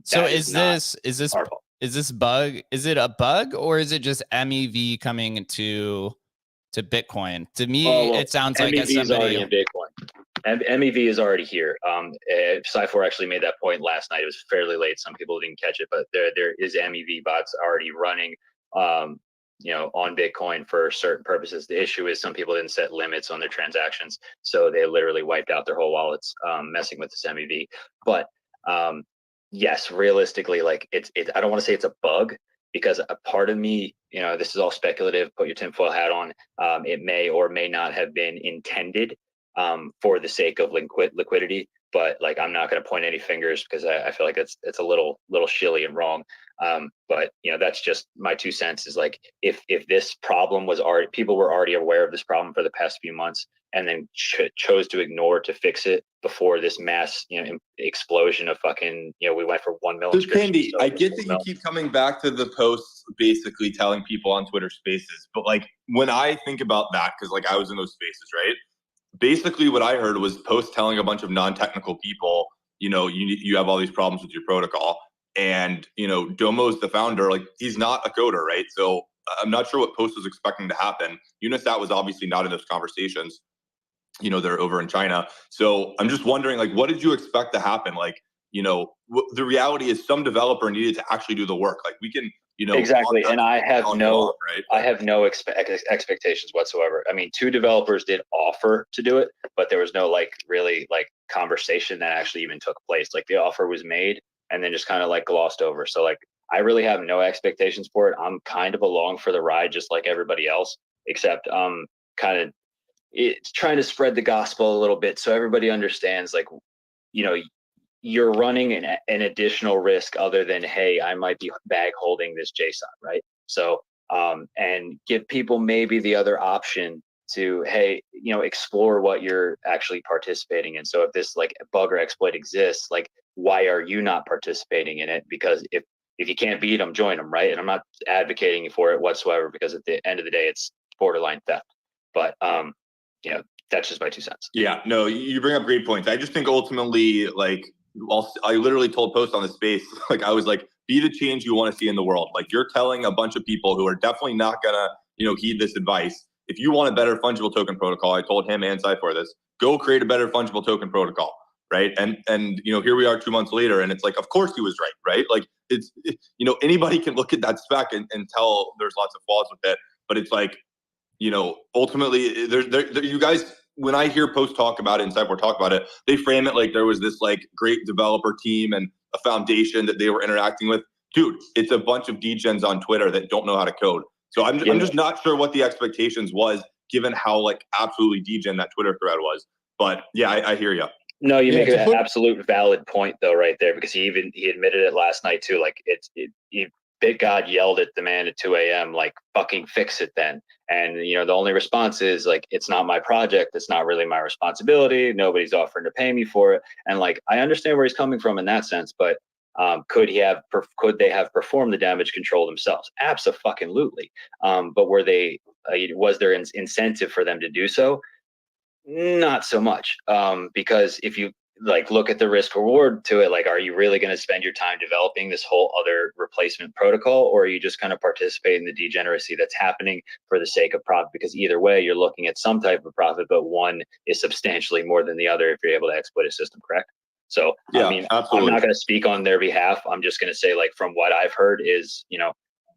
So that is not this our fault. is this bug? Is it a bug, or is it just MEV coming to Bitcoin? To me, it sounds like as MEV is already somebody. in Bitcoin. And MEV is already here. Cypher actually made that point last night. It was fairly late. Some people didn't catch it, but there is MEV bots already running, on Bitcoin for certain purposes. The issue is some people didn't set limits on their transactions, so they literally wiped out their whole wallets messing with this MEV. But yes, realistically, like I don't want to say it's a bug, because a part of me, this is all speculative. Put your tinfoil hat on. It may or may not have been intended for the sake of liquidity, but like I'm not going to point any fingers, because I feel like it's a little shilly and wrong. But that's just my 2 cents. Is like if this problem was already, people were already aware of this problem for the past few months, and then chose to ignore to fix it before this mass explosion of fucking we went for 1 million. So Candy, I get that you keep coming back to the posts basically telling people on Twitter Spaces, but like when I think about that, because like I was in those spaces, right? Basically what I heard was posts telling a bunch of non-technical people, you have all these problems with your protocol. And, Domo's the founder, like he's not a coder, right? So I'm not sure what Post was expecting to happen. Unisat was obviously not in those conversations. They're over in China. So I'm just wondering, like, what did you expect to happen? Like, the reality is some developer needed to actually do the work. Like we can, exactly. And I have no, right? I have no expectations whatsoever. I mean, 2 developers did offer to do it, but there was no really conversation that actually even took place. Like the offer was made and then just kind of like glossed over. So like, I really have no expectations for it. I'm kind of along for the ride, just like everybody else, except kind of it's trying to spread the gospel a little bit so everybody understands, like, you're running an additional risk other than, hey, I might be bag holding this JSON, right? So, and give people maybe the other option to, hey, explore what you're actually participating in. So if this like bug or exploit exists, like, why are you not participating in it? Because if you can't beat them, join them, right? And I'm not advocating for it whatsoever, because at the end of the day, it's borderline theft. But that's just my 2 cents. Yeah, no, you bring up great points. I just think ultimately, like, I literally told Post on the space, like, I was like, be the change you want to see in the world. Like, you're telling a bunch of people who are definitely not gonna, heed this advice. If you want a better fungible token protocol, I told him and Cypher this, go create a better fungible token protocol, right? And here we are 2 months later, and it's like, of course he was right? Like, anybody can look at that spec and tell there's lots of flaws with it, but it's like, ultimately, you guys, when I hear Post talk about it and Cypher talk about it, they frame it like there was this like great developer team and a foundation that they were interacting with. Dude, it's a bunch of degens on Twitter that don't know how to code. So I'm just not sure what the expectations was, given how like absolutely degen that Twitter thread was. But yeah, I hear you. No, you make an absolute valid point though, right there, because he admitted it last night too. Like BitGod yelled at the man at 2 a.m. like, fucking fix it then. And, the only response is like, it's not my project. It's not really my responsibility. Nobody's offering to pay me for it. And like, I understand where he's coming from in that sense, but could they have performed the damage control themselves? Abso-fucking-lutely. But was there an incentive for them to do so? Not so much. Because if you like look at the risk reward to it, like, are you really going to spend your time developing this whole other replacement protocol, or are you just kind of participating in the degeneracy that's happening for the sake of profit? Because either way, you're looking at some type of profit, but one is substantially more than the other if you're able to exploit a system, correct? So, yeah, I mean, absolutely. I'm not going to speak on their behalf. I'm just going to say, like, from what I've heard is,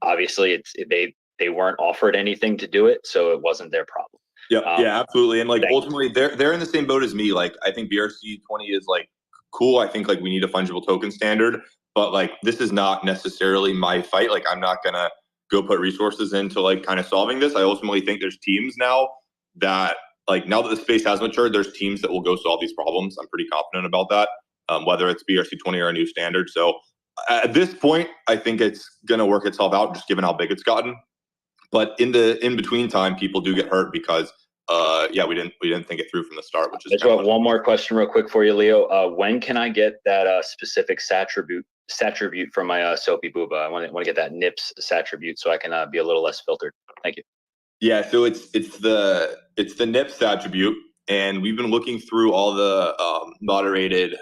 obviously they weren't offered anything to do it, so it wasn't their problem. Yeah, absolutely. And like ultimately they're in the same boat as me. Like I think BRC20 is like cool. I think like we need a fungible token standard, but like this is not necessarily my fight. Like I'm not gonna go put resources into like kind of solving this. I ultimately think there's teams now that like now that the space has matured, there's teams that will go solve these problems. I'm pretty confident about that. Whether it's BRC20 or a new standard. So at this point, I think it's gonna work itself out just given how big it's gotten. But in between time, people do get hurt because we didn't think it through from the start, which is. I just got one more question real quick for you, Leo. When can I get that specific attribute attribute from my Soapy Booba. I want to get that NIPS attribute so I can be a little less filtered. Thank you. Yeah, so it's the NIPS attribute, and we've been looking through all the moderated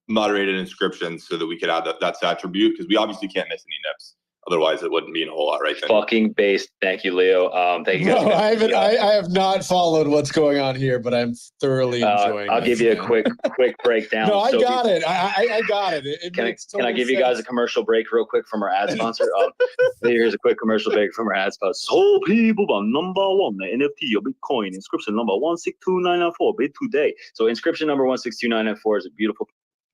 inscriptions so that we could add that attribute, because we obviously can't miss any NIPS. Otherwise, it wouldn't mean a whole lot, right? Then. Fucking based. Thank you, Leo. Thank you guys. No, I have not followed what's going on here, but I'm thoroughly enjoying. I'll give you a quick breakdown. No, I got it. I got it. Can I give you guys a commercial break real quick from our ad sponsor? Here's a quick commercial break from our ad sponsor. So people, number one, the NFT or Bitcoin inscription number 162994 bid today. So inscription number 162994 is a beautiful.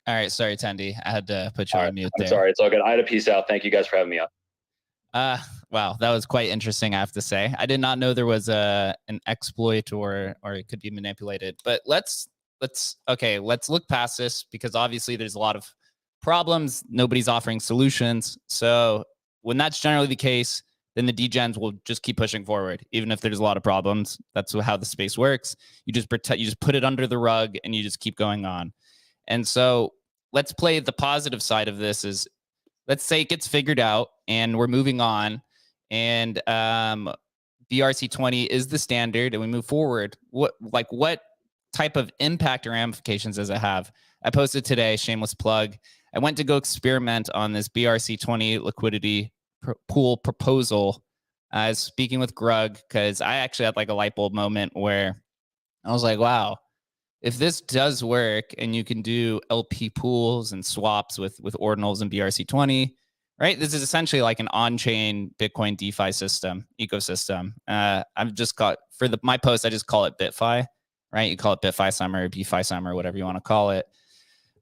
All right, sorry, Tandy. I had to put you on mute there. I'm sorry, it's all good. I had to peace out. Thank you guys for having me on. Wow, that was quite interesting, I have to say. I did not know there was an exploit or it could be manipulated. But let's look past this, because obviously there's a lot of problems. Nobody's offering solutions. So when that's generally the case, then the degens will just keep pushing forward, even if there's a lot of problems. That's how the space works. You just put it under the rug and you just keep going on. And so let's play the positive side of this. Is let's say it gets figured out and we're moving on, and BRC20 is the standard and we move forward. What type of impact or ramifications does it have? I posted today, shameless plug. I went to go experiment on this BRC20 liquidity pool proposal. I was speaking with Grug because I actually had like a light bulb moment where I was like, wow, if this does work and you can do LP pools and swaps with ordinals and BRC20, right? This is essentially like an on-chain Bitcoin DeFi ecosystem. I've just got, for my post, I just call it BitFi, right? You call it BitFi Summer, BFi Summer, whatever you want to call it.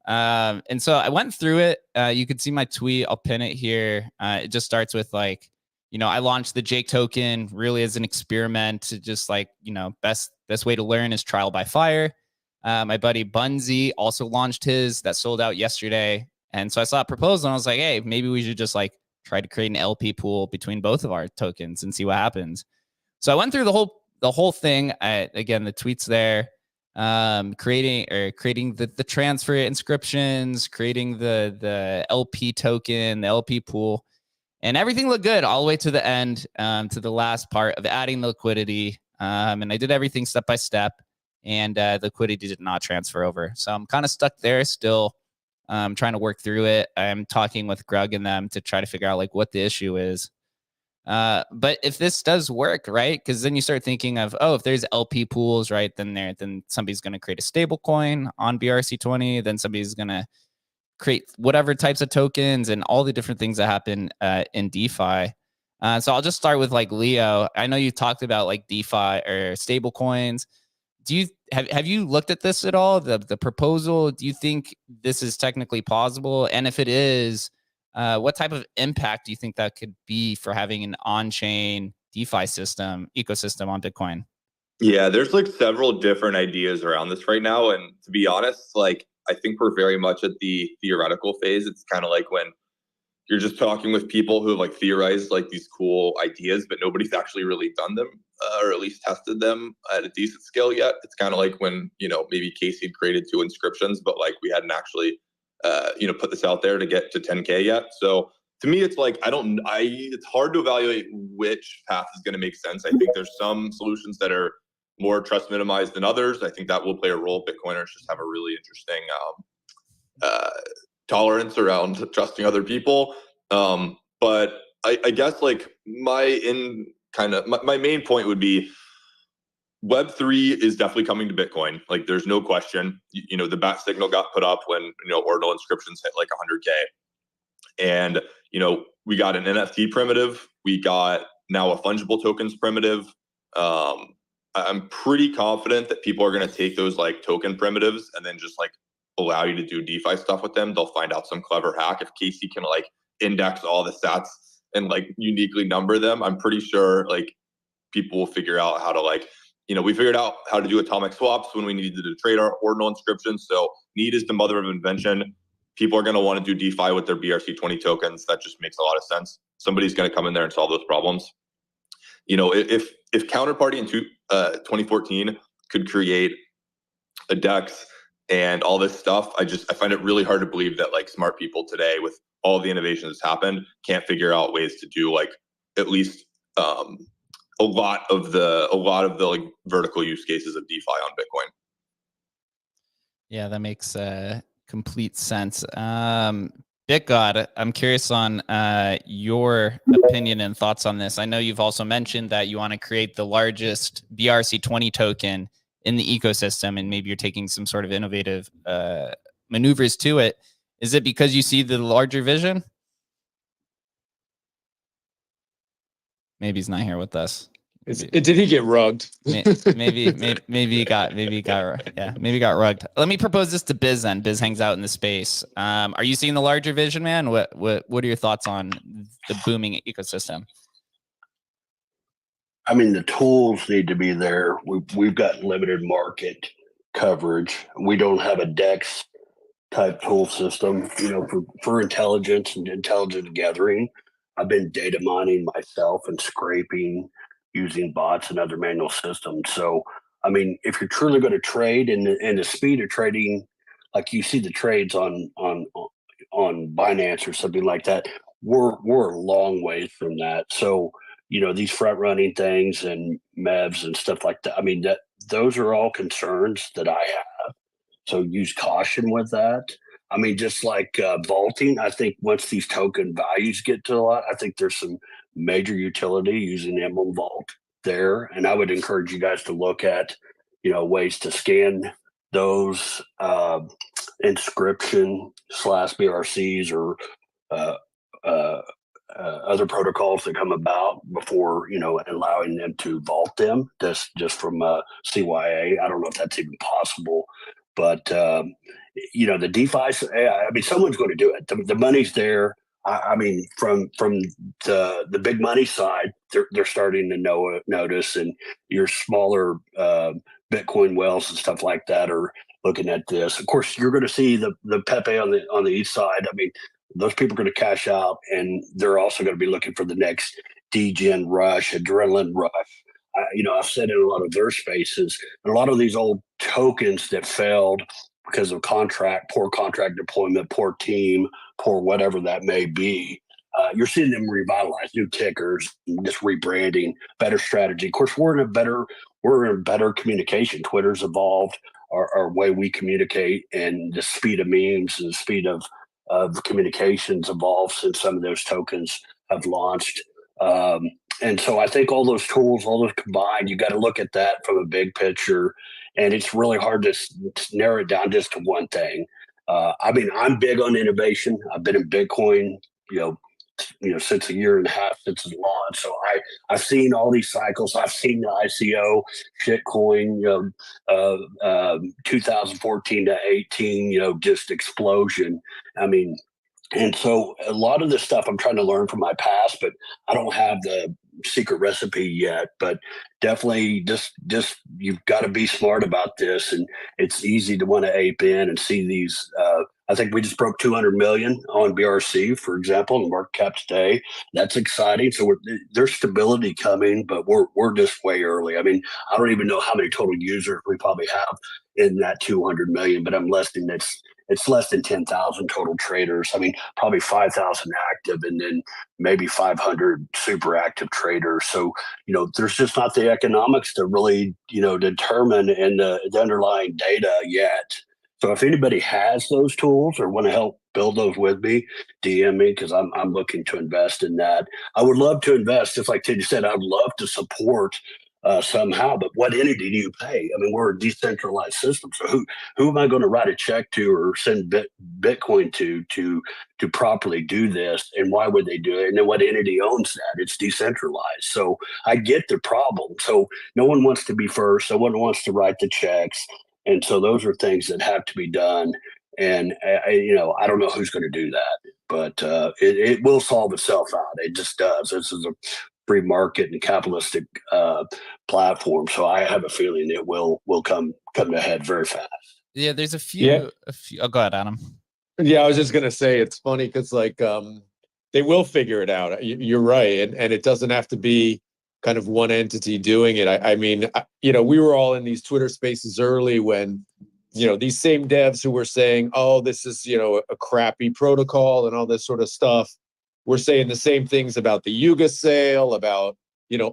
And so I went through it. You can see my tweet. I'll pin it here. It just starts with like, I launched the Jake token really as an experiment to just like, best way to learn is trial by fire. My buddy Bunzi also launched his that sold out yesterday. And so I saw a proposal and I was like, hey, maybe we should just like try to create an LP pool between both of our tokens and see what happens. So I went through the whole thing. Again, the tweet's there, creating the transfer inscriptions, creating the LP token, the LP pool, and everything looked good all the way to the end, to the last part of adding the liquidity. And I did everything step by step. And the liquidity did not transfer over. So I'm kind of stuck there still, trying to work through it. I'm talking with Grug and them to try to figure out like what the issue is. But if this does work, right? Because then you start thinking of, if there's LP pools, right? Then somebody's going to create a stable coin on BRC20. Then somebody's going to create whatever types of tokens and all the different things that happen in DeFi. So I'll just start with like Leo. I know you talked about like DeFi or stable coins. Have you looked at this at all? The proposal? Do you think this is technically plausible? And if it is, what type of impact do you think that could be for having an on-chain DeFi ecosystem on Bitcoin? Yeah, there's like several different ideas around this right now, and to be honest, like I think we're very much at the theoretical phase. It's kind of like when you're just talking with people who have like theorized like these cool ideas, but nobody's actually really done them or at least tested them at a decent scale yet. It's kind of like when, maybe Casey had created 2 inscriptions, but like we hadn't actually, put this out there to get to 10K yet. So to me, it's like, it's hard to evaluate which path is going to make sense. I think there's some solutions that are more trust minimized than others. I think that will play a role. Bitcoiners just have a really interesting, tolerance around trusting other people. But I guess like my main point would be Web3 is definitely coming to Bitcoin. Like there's no question, the bat signal got put up when, ordinal inscriptions hit like 100K, and, we got an NFT primitive. We got now a fungible tokens primitive. I'm pretty confident that people are going to take those like token primitives and then just like allow you to do DeFi stuff with them. They'll find out some clever hack. If Casey can like index all the stats and like uniquely number them, I'm pretty sure like people will figure out how to like, we figured out how to do atomic swaps when we needed to trade our ordinal inscriptions. So need is the mother of invention. People are going to want to do DeFi with their BRC20 tokens. That just makes a lot of sense. Somebody's going to come in there and solve those problems. If Counterparty in 2014 could create a DEX and all this stuff. I find it really hard to believe that like smart people today, with all the innovation that's happened, can't figure out ways to do like at least a lot of the like vertical use cases of DeFi on Bitcoin. Yeah, that makes complete sense. BitGod, I'm curious on your opinion and thoughts on this. I know you've also mentioned that you want to create the largest BRC20 token in the ecosystem, and maybe you're taking some sort of innovative maneuvers to it. Is it because you see the larger vision? Maybe he's not here with us. Did he get rugged? maybe he got rugged. Let me propose this to Biz then. Biz hangs out in the space. Are you seeing the larger vision, man? What are your thoughts on the booming ecosystem? I mean, the tools need to be there. We've got limited market coverage. We don't have a DEX type tool system, you know, for intelligence and intelligence gathering. I've been data mining myself and scraping using bots and other manual systems. So, I mean, if you're truly going to trade and the speed of trading, like you see the trades on Binance or something like that, we're a long ways from that. So, you know, these front running things and MEVs and stuff like that. I mean, those are all concerns that I have. So use caution with that. I mean, just like vaulting, I think once these token values get to a lot, I think there's some major utility using Emblem Vault there. And I would encourage you guys to look at, you know, ways to scan those inscription / BRCs or other protocols that come about before, you know, allowing them to vault them just from CYA. I don't know if that's even possible, but you know, the DeFi, I mean, someone's going to do it. The money's there. I mean, from the big money side, they're starting to notice, and your smaller Bitcoin whales and stuff like that are looking at this. Of course, you're going to see the Pepe on the east side. I mean, those people are going to cash out, and they're also going to be looking for the next degen rush, adrenaline rush. You know, I've said in a lot of their spaces, and a lot of these old tokens that failed because of poor contract deployment, poor team, poor whatever that may be. You're seeing them revitalize, new tickers, just rebranding, better strategy. Of course, we're in better communication. Twitter's evolved our way we communicate, and the speed of memes and the speed of communications evolved since some of those tokens have launched. And so I think all those tools, all those combined, you got to look at that from a big picture. And it's really hard to narrow it down just to one thing. I mean, I'm big on innovation. I've been in Bitcoin, you know, since a year and a half since its launch. So I've seen all these cycles. I've seen the ICO, shitcoin, you know, 2014 to 18, you know, just explosion. I mean, and so a lot of this stuff I'm trying to learn from my past, but I don't have the secret recipe yet. But definitely just you've got to be smart about this, and it's easy to want to ape in and see these. I think we just broke 200 million on BRC, for example, in the market cap today. That's exciting. So there's stability coming, but we're just way early. I mean, I don't even know how many total users we probably have in that 200 million, but I'm less than it's less than 10,000 total traders. I mean, probably 5,000 active, and then maybe 500 super active traders. So, you know, there's just not the economics to really, you know, determine in the underlying data yet. So if anybody has those tools or want to help build those with me, DM me, because I'm looking to invest in that. I would love to invest, just like Teddy said, I'd love to support somehow, but what entity do you pay? I mean, we're a decentralized system, so who am I going to write a check to or send Bitcoin to properly do this, and why would they do it? And then what entity owns that? It's decentralized. So I get the problem. So no one wants to be first. No one wants to write the checks, and so those are things that have to be done. And you know, I don't know who's going to do that, but it will solve itself out. It just does. This is a free market and capitalistic platform, so I have a feeling it will come to head very fast. Yeah, there's a few. Oh, go ahead, Adam. Yeah, I was just gonna say it's funny because like they will figure it out. You're right, and it doesn't have to be kind of one entity doing it. I mean, you know, we were all in these Twitter spaces early when these same devs who were saying, oh, this is, a crappy protocol and all this sort of stuff, were saying the same things about the Yuga sale, about,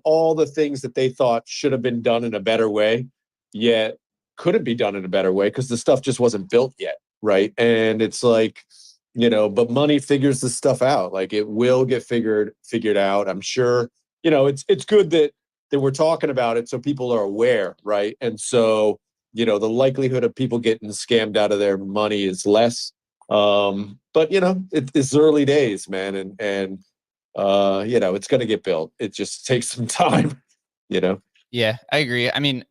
all the things that they thought should have been done in a better way, yet couldn't be done in a better way because the stuff just wasn't built yet, right? And it's like, but money figures this stuff out. Like it will get figured out. I'm sure, it's good that we're talking about it so people are aware, right? And so, the likelihood of people getting scammed out of their money is less. But it's early days, man, and it's going to get built. It just takes some time, Yeah, I agree. I mean,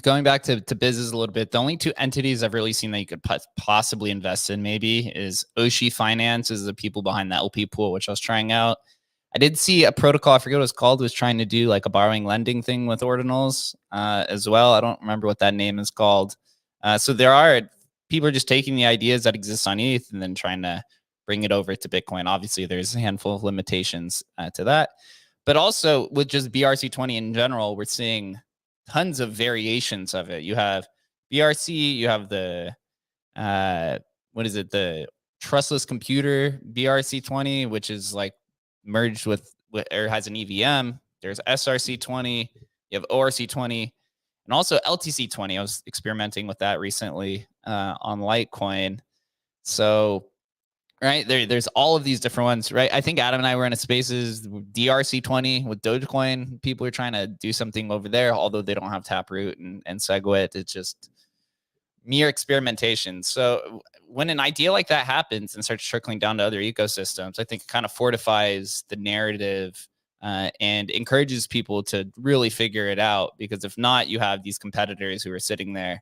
going back to business a little bit, the only two entities I've really seen that you could possibly invest in maybe is Oshi Finance, is the people behind the LP pool, which I was trying out. I did see a protocol, I forget what it's called, was trying to do like a borrowing lending thing with ordinals as well. I don't remember what that name is called. So there are people are just taking the ideas that exist on ETH and then trying to bring it over to Bitcoin. Obviously, there's a handful of limitations to that. But also with just BRC20 in general, we're seeing tons of variations of it. You have BRC, you have the, the trustless computer BRC20, which is like merged with or has an EVM. There's SRC20, you have ORC20, and also LTC20. I was experimenting with that recently on Litecoin. So, right, there's all of these different ones, right? I think Adam and I were in a spaces DRC20 with Dogecoin. People are trying to do something over there, although they don't have Taproot and SegWit. It's just mere experimentation. So when an idea like that happens and starts trickling down to other ecosystems, I think it kind of fortifies the narrative and encourages people to really figure it out. Because if not, you have these competitors who are sitting there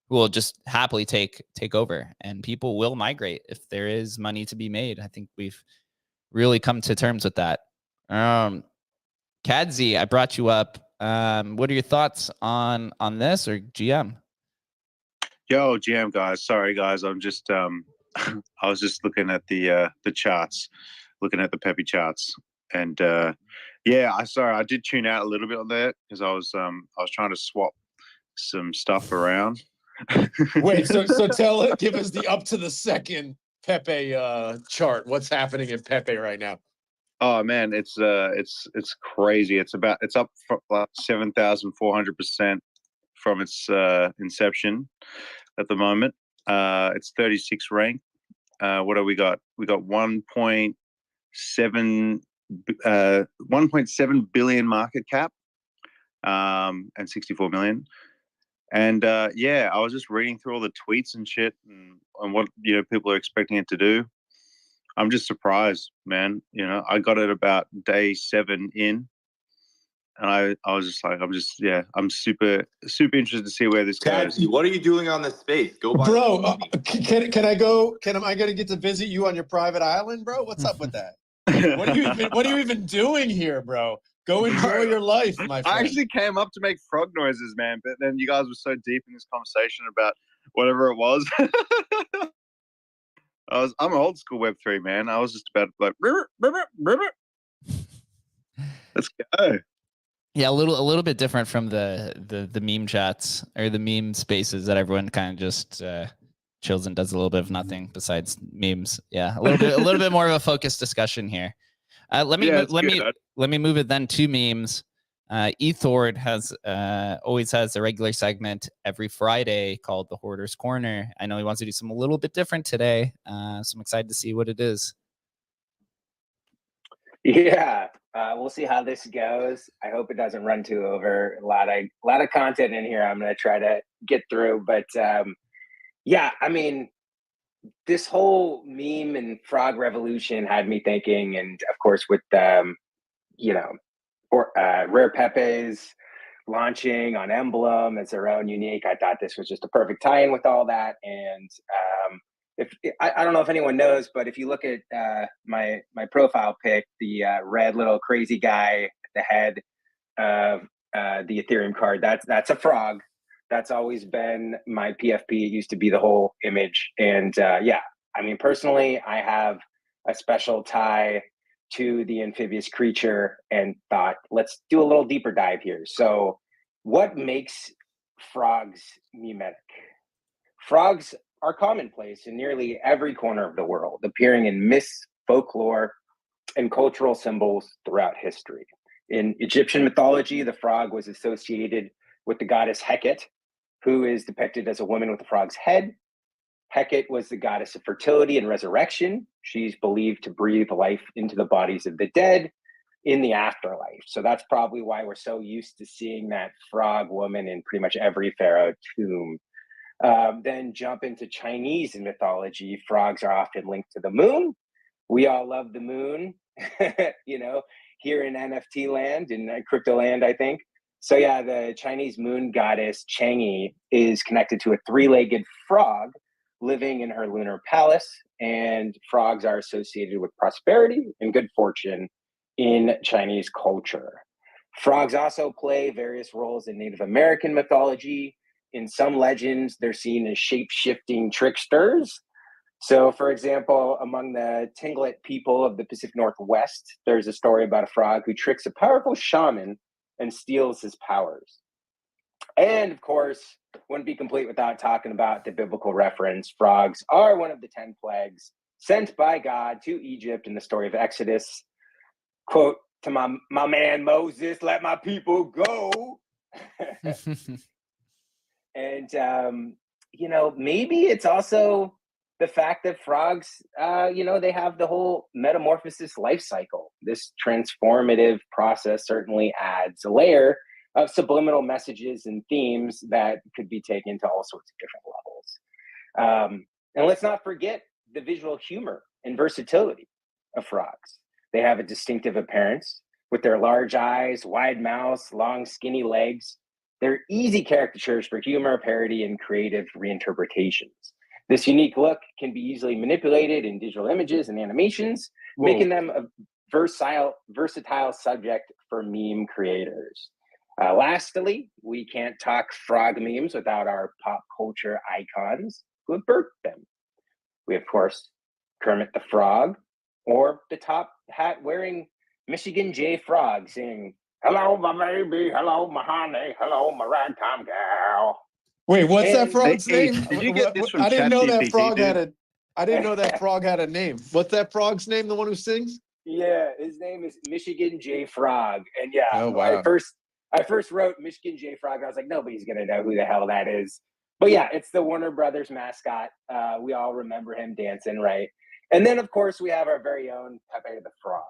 who will just happily take over, and people will migrate if there is money to be made. I think we've really come to terms with that. Kadzi, I brought you up. What are your thoughts on this, or GM? Yo, GM guys. Sorry guys, I'm just I was just looking at the charts, looking at the Peppy charts, and yeah, I did tune out a little bit on that because I was trying to swap some stuff around. Wait, so give us the up to the second Pepe chart. What's happening in Pepe right now? Oh man, it's crazy. It's up for like 7,400% from its inception at the moment. It's 36 ranked. What do we got? We got 1.7 billion market cap, and 64 million. And yeah, I was just reading through all the tweets and shit and what people are expecting it to do. I'm just surprised, man. I got it about day 7 in, and I was just like, I'm super interested to see where this goes. What are you doing on this space? Go buy bro. Can I go? Am I gonna get to visit you on your private island, bro? What's up with that? What are you even doing here, bro? Go enjoy your life, my friend. I actually came up to make frog noises, man, but then you guys were so deep in this conversation about whatever it was. I'm old school Web3, man. I was just about like, let's go. Yeah, a little bit different from the meme chats or the meme spaces that everyone kind of just chills and does a little bit of nothing besides memes. Yeah, a little bit more of a focused discussion here. Let me move it then to memes. eThord has always has a regular segment every Friday called the Hoarder's Corner. I know he wants to do something a little bit different today, so I'm excited to see what it is. Yeah, we'll see how this goes. I hope it doesn't run too over. A lot of content in here. I'm going to try to get through, but yeah, I mean, this whole meme and frog revolution had me thinking, and of course with Rare Pepe's launching on Emblem as their own unique, I thought this was just a perfect tie-in with all that. And I don't know if anyone knows, but if you look at my profile pic, the red little crazy guy at the head of the Ethereum card, that's a frog. That's always been my PFP. It used to be the whole image. And yeah, I mean, personally, I have a special tie to the amphibious creature and thought, let's do a little deeper dive here. So what makes frogs memetic? Frogs are commonplace in nearly every corner of the world, appearing in myths, folklore, and cultural symbols throughout history. In Egyptian mythology, the frog was associated with the goddess Heket, who is depicted as a woman with a frog's head. Heket was the goddess of fertility and resurrection. She's believed to breathe life into the bodies of the dead in the afterlife. So that's probably why we're so used to seeing that frog woman in pretty much every pharaoh tomb. Then jump into Chinese mythology. Frogs are often linked to the moon. We all love the moon, you know, here in NFT land, in crypto land, I think. So yeah, the Chinese moon goddess Chang'e is connected to a three-legged frog living in her lunar palace, and frogs are associated with prosperity and good fortune in Chinese culture. Frogs also play various roles in Native American mythology. In some legends, they're seen as shape-shifting tricksters. So, for example, among the Tlingit people of the Pacific Northwest, there's a story about a frog who tricks a powerful shaman and steals his powers. And of course, wouldn't be complete without talking about the biblical reference. Frogs are one of the 10 plagues sent by God to Egypt in the story of Exodus. Quote to my man Moses, let my people go. And, you know, maybe it's also the fact that frogs, you know, they have the whole metamorphosis life cycle. This transformative process certainly adds a layer of subliminal messages and themes that could be taken to all sorts of different levels. And let's not forget the visual humor and versatility of frogs. They have a distinctive appearance with their large eyes, wide mouths, long, skinny legs. They're easy caricatures for humor, parody, and creative reinterpretations. This unique look can be easily manipulated in digital images and animations, making them a versatile subject for meme creators. Lastly, we can't talk frog memes without our pop culture icons who have birthed them. We, of course, Kermit the Frog, or the top hat wearing Michigan J. Frog saying, "Hello, my baby. Hello, my honey. Hello, my ragtime gal." Wait, what's that And- frog's Hey, name? did you get this from I didn't know that ChatGPT, frog had dude? I didn't know that frog had a name. What's that frog's name? The one who sings? Yeah, his name is Michigan J. Frog. And yeah, Oh, wow. I first wrote Michigan J. Frog. I was like, nobody's gonna know who the hell that is. But yeah, it's the Warner Brothers mascot. We all remember him dancing, right? And then of course we have our very own Pepe the Frog.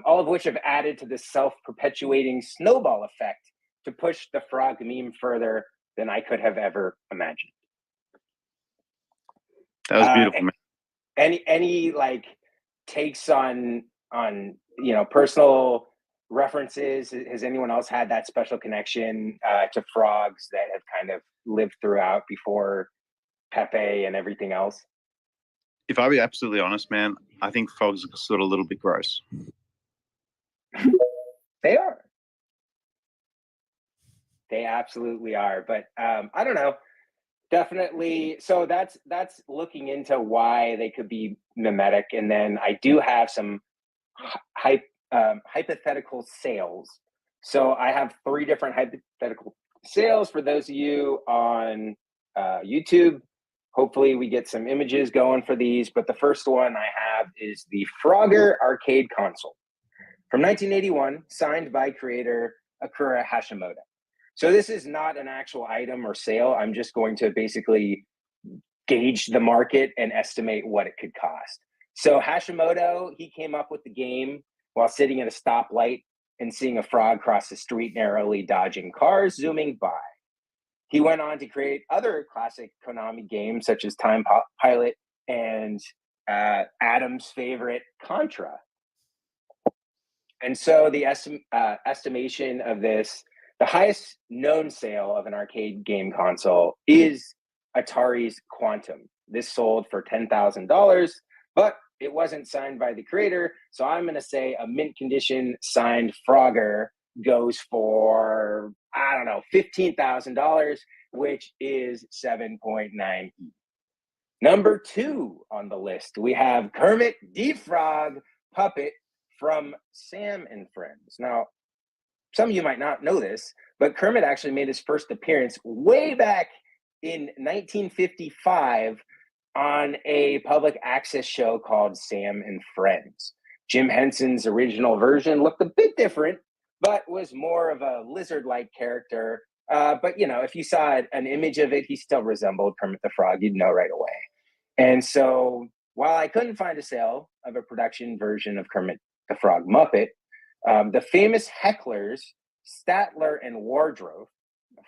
All of which have added to this self-perpetuating snowball effect to push the frog meme further than I could have ever imagined. That was beautiful, man. Any like takes on you know, personal references? Has anyone else had that special connection to frogs that have kind of lived throughout before Pepe and everything else? If I be absolutely honest, man, I think frogs are sort of a little bit gross. They are. They absolutely are. But I don't know. Definitely. So that's looking into why they could be mimetic. And then I do have some hypothetical sales. So I have 3 different hypothetical sales for those of you on YouTube. Hopefully we get some images going for these. But the first one I have is the Frogger arcade console from 1981, signed by creator Akira Hashimoto. So this is not an actual item or sale. I'm just going to basically gauge the market and estimate what it could cost. So Hashimoto, he came up with the game while sitting at a stoplight and seeing a frog cross the street, narrowly dodging cars zooming by. He went on to create other classic Konami games such as Time Pilot and Adam's favorite Contra. And so the estimation of this, the highest known sale of an arcade game console is Atari's Quantum. This sold for $10,000, but it wasn't signed by the creator. So I'm going to say a mint condition signed Frogger goes for, I don't know, $15,000, which is 7.9. Number 2 on the list, we have Kermit the Frog puppet from Sam and Friends. Now, some of you might not know this, but Kermit actually made his first appearance way back in 1955 on a public access show called Sam and Friends. Jim Henson's original version looked a bit different, but was more of a lizard-like character. But you know, if you saw an image of it, he still resembled Kermit the Frog. You'd know right away. And so, while I couldn't find a sale of a production version of Kermit the Frog Muppet, the famous hecklers Statler and Wardrobe,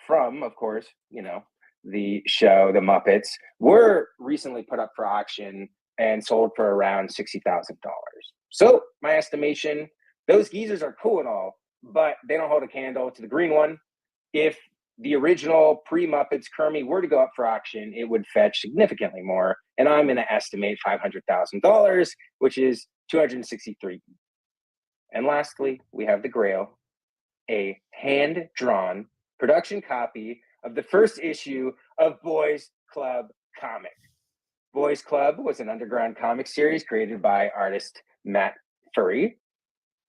from, of course, you know, the show The Muppets, were recently put up for auction and sold for around $60,000. So my estimation, those geezers are cool and all, but they don't hold a candle to the green one. If the original pre-Muppets Kermie were to go up for auction, it would fetch significantly more, and I'm going to estimate $500,000, which is 263. And lastly, we have the Grail, a hand-drawn production copy of the first issue of Boys Club Comic. Boys Club was an underground comic series created by artist Matt Furry.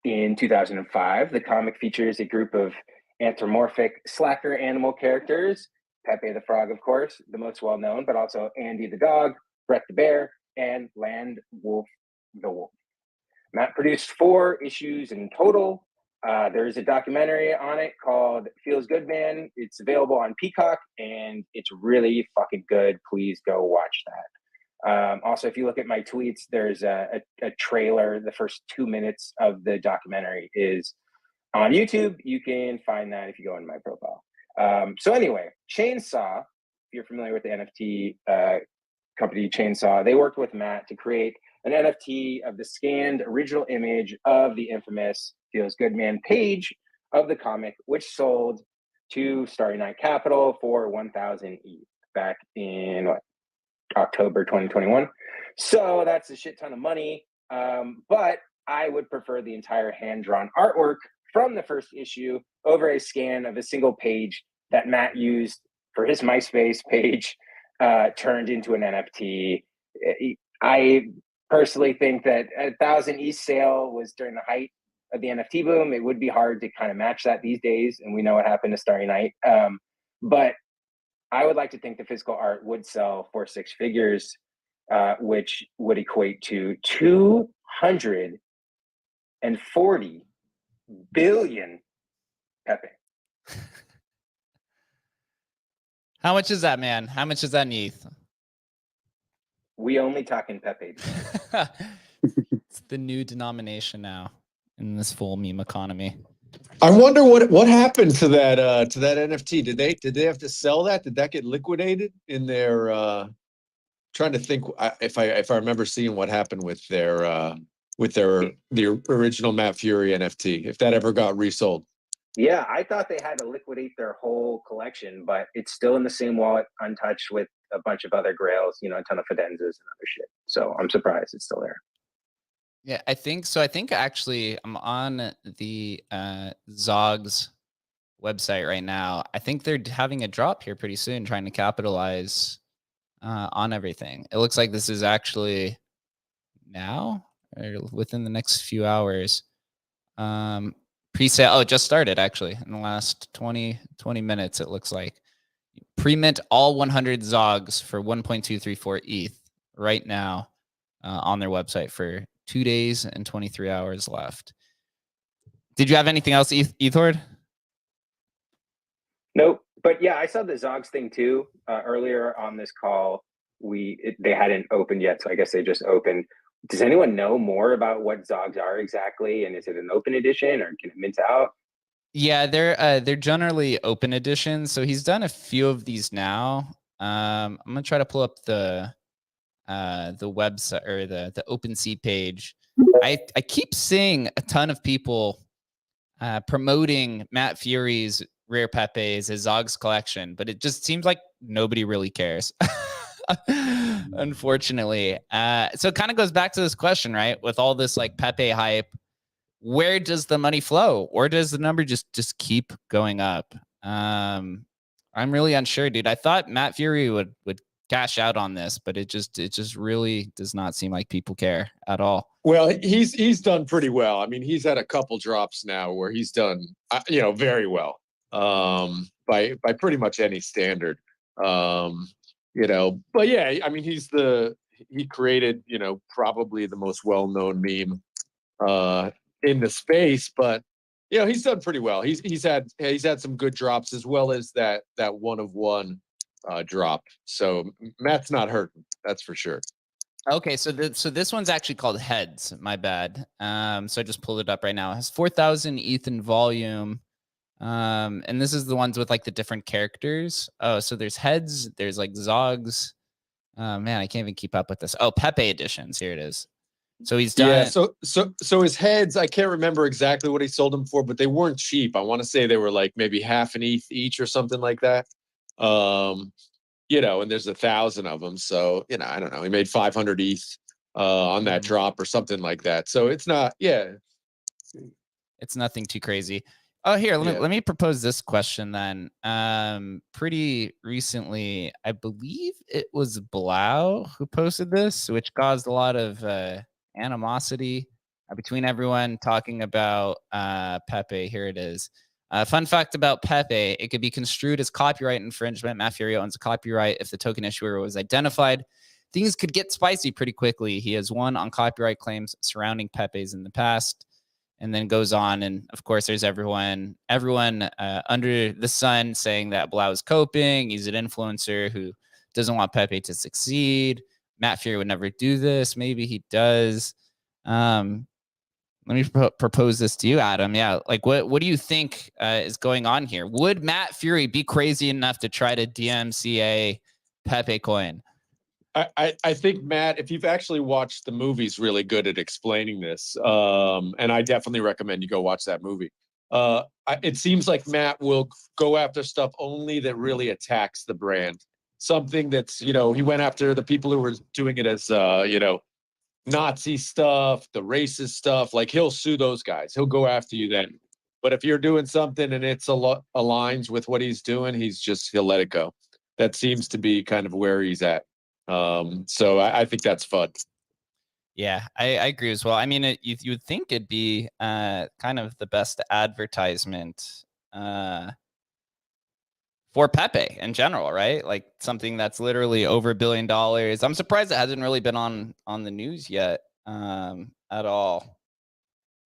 In 2005, the comic features a group of anthropomorphic slacker animal characters, Pepe the Frog, of course, the most well-known, but also Andy the Dog, Brett the Bear, and Land Wolf the Wolf. Matt produced 4 issues in total. There's a documentary on it called Feels Good Man. It's available on Peacock, and it's really fucking good. Please go watch that. Also, if you look at my tweets, there's a trailer. The first 2 minutes of the documentary is on YouTube. You can find that if you go into my profile. So anyway, Chainsaw, if you're familiar with the NFT company Chainsaw, they worked with Matt to create an NFT of the scanned original image of the infamous Feels Good Man page of the comic, which sold to Starry Night Capital for 1,000 ETH back in October 2021. So that's a shit ton of money. But I would prefer the entire hand-drawn artwork from the first issue over a scan of a single page that Matt used for his MySpace page, turned into an NFT. I personally think that 1,000 ETH sale was during the height of the NFT boom. It would be hard to kind of match that these days, and we know what happened to Starry Night. But I would like to think the physical art would sell for 6 figures, which would equate to 240 billion Pepe. How much is that, man? How much is that in ETH? We only talk in Pepe. It's the new denomination now in this full meme economy. I wonder what happened to that NFT. Did they have to sell that? Did that get liquidated in their? Trying to think if I remember seeing what happened with the original Matt Fury NFT. If that ever got resold. Yeah, I thought they had to liquidate their whole collection, but it's still in the same wallet, untouched, with a bunch of other grails, you know, a ton of Fidenzas and other shit. So I'm surprised it's still there. Yeah, I think so. I think actually I'm on the Zog's website right now. I think they're having a drop here pretty soon, trying to capitalize on everything. It looks like this is actually now or within the next few hours. Pre-sale, it just started actually in the last 20 minutes, it looks like. Pre-mint all 100 Zogs for 1.234 ETH right now on their website for 2 days and 23 hours left. Did you have anything else, Ethord? Nope. But yeah, I saw the Zogs thing too. Earlier on this call, they hadn't opened yet, so I guess they just opened. Does anyone know more about what Zogs are exactly? And is it an open edition or can it mint out? Yeah, they're generally open editions. So he's done a few of these now. I'm gonna try to pull up the website or the OpenSea page. I keep seeing a ton of people promoting Matt Fury's Rare Pepes as Zog's collection, but it just seems like nobody really cares. Unfortunately. So it kind of goes back to this question, right? With all this like Pepe hype, where does the money flow? Or does the number just keep going up? I'm really unsure, dude. I thought Matt Fury would cash out on this, but it just really does not seem like people care at all. Well, he's done pretty well. I mean, he's had a couple drops now where he's done very well by pretty much any standard. You know, but yeah, I mean, he created, you know, probably the most well-known meme in the space, but you know, he's done pretty well. He's had some good drops as well as that one of one drop. So Matt's not hurting, that's for sure. Okay, so this one's actually called Heads. My bad. So I just pulled it up right now. It has 4,000 ETH in volume. And this is the ones with like the different characters. Oh, so there's Heads, there's like Zogs. Man, I can't even keep up with this. Oh, Pepe editions. Here it is. So he's done. Yeah, so his Heads, I can't remember exactly what he sold them for, but they weren't cheap. I want to say they were like maybe half an ETH each or something like that. You know, and there's 1,000 of them. So, you know, I don't know. He made 500 ETH on that drop or something like that. So it's not, it's nothing too crazy. Oh, here, let me propose this question then. Pretty recently, I believe it was Blau who posted this, which caused a lot of animosity between everyone talking about Pepe. Here it is. Fun fact about Pepe, it could be construed as copyright infringement. Matt Fury owns a copyright. If the token issuer was identified, things could get spicy pretty quickly. He has won on copyright claims surrounding Pepe's in the past. And then goes on, and of course, there's everyone under the sun saying that Blau is coping. He's an influencer who doesn't want Pepe to succeed. Matt Fury would never do this. Maybe he does. Let me propose this to you, Adam. Yeah, like what do you think is going on here? Would Matt Fury be crazy enough to try to DMCA Pepe coin? I think, Matt, if you've actually watched the movie, is really good at explaining this. And I definitely recommend you go watch that movie. It seems like Matt will go after stuff only that really attacks the brand. Something that's, you know, he went after the people who were doing it as, you know, Nazi stuff, the racist stuff. Like, he'll sue those guys. He'll go after you then. But if you're doing something and it's aligns with what he's doing, he'll let it go. That seems to be kind of where he's at. So I think that's fun. Yeah, I agree as well. I mean, you would think it'd be kind of the best advertisement for Pepe in general, right? Like something that's literally over $1 billion. I'm surprised it hasn't really been on the news yet at all.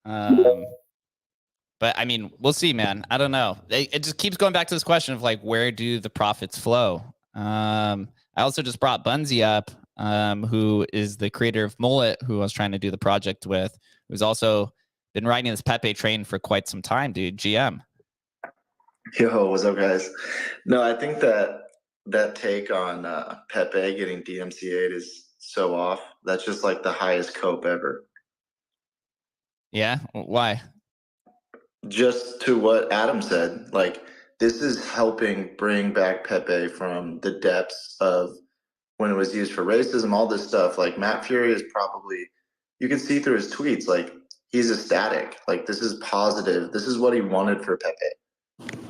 But I mean, we'll see, man. I don't know. It just keeps going back to this question of like, where do the profits flow? I also just brought Bunzi up, who is the creator of Mullet, who I was trying to do the project with, who's also been riding this Pepe train for quite some time, dude. GM. Yo, what's up, guys? No, I think that take on Pepe getting DMCA'd is so off. That's just like the highest cope ever. Yeah? Why? Just to what Adam said, like, this is helping bring back Pepe from the depths of when it was used for racism, all this stuff. Like, Matt Fury is probably, you can see through his tweets, like, he's ecstatic. Like, this is positive. This is what he wanted for Pepe.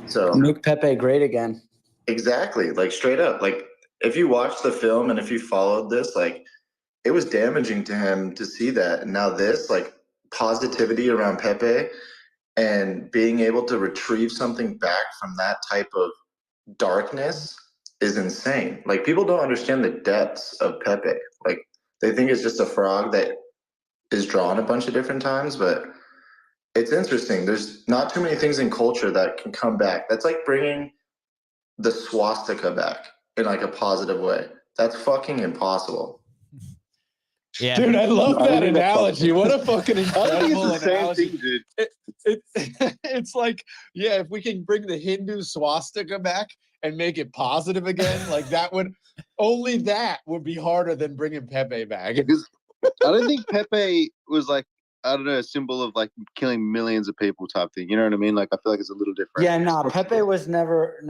So make Pepe great again. Exactly. Like, straight up. Like, if you watch the film and if you followed this, like, it was damaging to him to see that. And now this, like, positivity around Pepe and being able to retrieve something back from that type of darkness is insane. Like, people don't understand the depths of Pepe. Like, they think it's just a frog that is drawn a bunch of different times, but it's interesting. There's not too many things in culture that can come back. That's like bringing the swastika back in like a positive way. That's fucking impossible. Yeah. Dude, I love that analogy. What a fucking incredible it's the analogy. same thing, dude. It's like, yeah, if we can bring the Hindu swastika back and make it positive again, like that would be harder than bringing Pepe back. Because I don't think Pepe was like, I don't know, a symbol of like killing millions of people type thing. You know what I mean? Like, I feel like it's a little different. Yeah, no, Pepe was never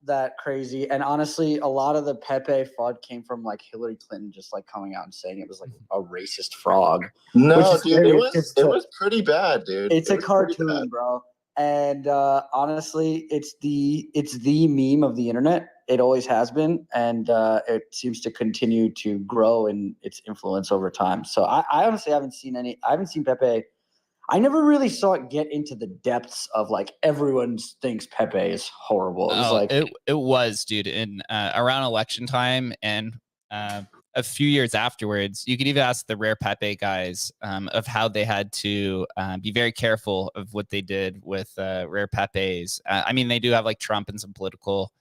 that crazy. And honestly, a lot of the Pepe FUD came from like Hillary Clinton just like coming out and saying it was like a racist frog. No, dude, it was pretty bad, dude. It's a cartoon, bro. And honestly, it's the meme of the internet. It always has been, and it seems to continue to grow in its influence over time. So I honestly haven't seen Pepe. I never really saw it get into the depths of like everyone thinks Pepe is horrible. It was like it was, dude, in around election time and a few years afterwards. You could even ask the Rare Pepe guys of how they had to be very careful of what they did with Rare Pepes. I mean, they do have like Trump and some political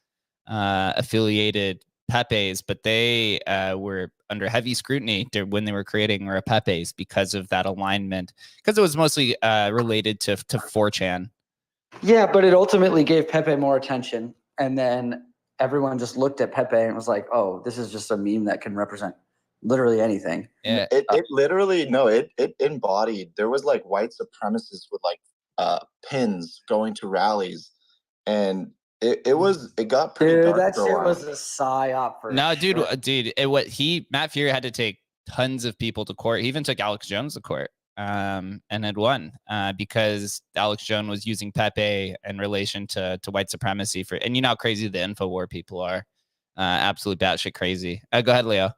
affiliated Pepes, but they were under heavy scrutiny when they were creating Rare Pepes because of that alignment, because it was mostly related to 4chan. Yeah, but it ultimately gave Pepe more attention, and then everyone just looked at Pepe and was like, "Oh, this is just a meme that can represent literally anything." Yeah. It literally it embodied. There was like white supremacists with like pins going to rallies, and it got pretty Dude, dark that for a shit while. was a psyop for No, sure. dude, Matt Fury had to take tons of people to court. He even took Alex Jones to court, and had won because Alex Jones was using Pepe in relation to white supremacy and you know how crazy the InfoWar people are, absolute batshit crazy. Go ahead, Leo.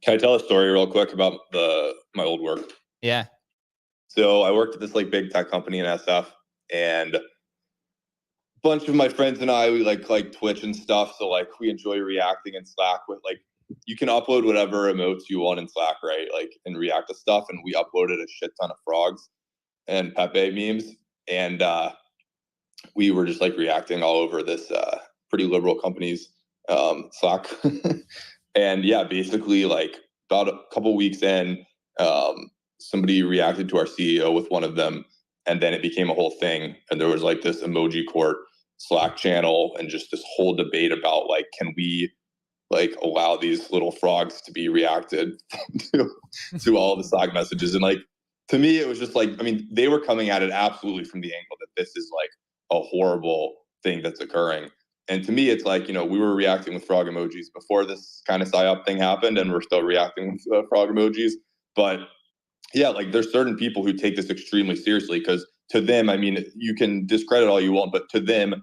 Can I tell a story real quick about my old work? Yeah. So I worked at this like big tech company in SF, and bunch of my friends and I, we like Twitch and stuff. So like we enjoy reacting in Slack with like, you can upload whatever emotes you want in Slack, right? Like and react to stuff. And we uploaded a shit ton of frogs and Pepe memes. And we were just like reacting all over this pretty liberal company's Slack. And yeah, basically like about a couple weeks in, somebody reacted to our CEO with one of them. And then it became a whole thing. And there was like this emoji court Slack channel and just this whole debate about like, can we like allow these little frogs to be reacted to all the Slack messages? And like, to me, it was just like, I mean, they were coming at it absolutely from the angle that this is like a horrible thing that's occurring. And to me, it's like, you know, we were reacting with frog emojis before this kind of psyop thing happened, and we're still reacting with frog emojis. But yeah, like there's certain people who take this extremely seriously, because to them, I mean, you can discredit all you want, but to them,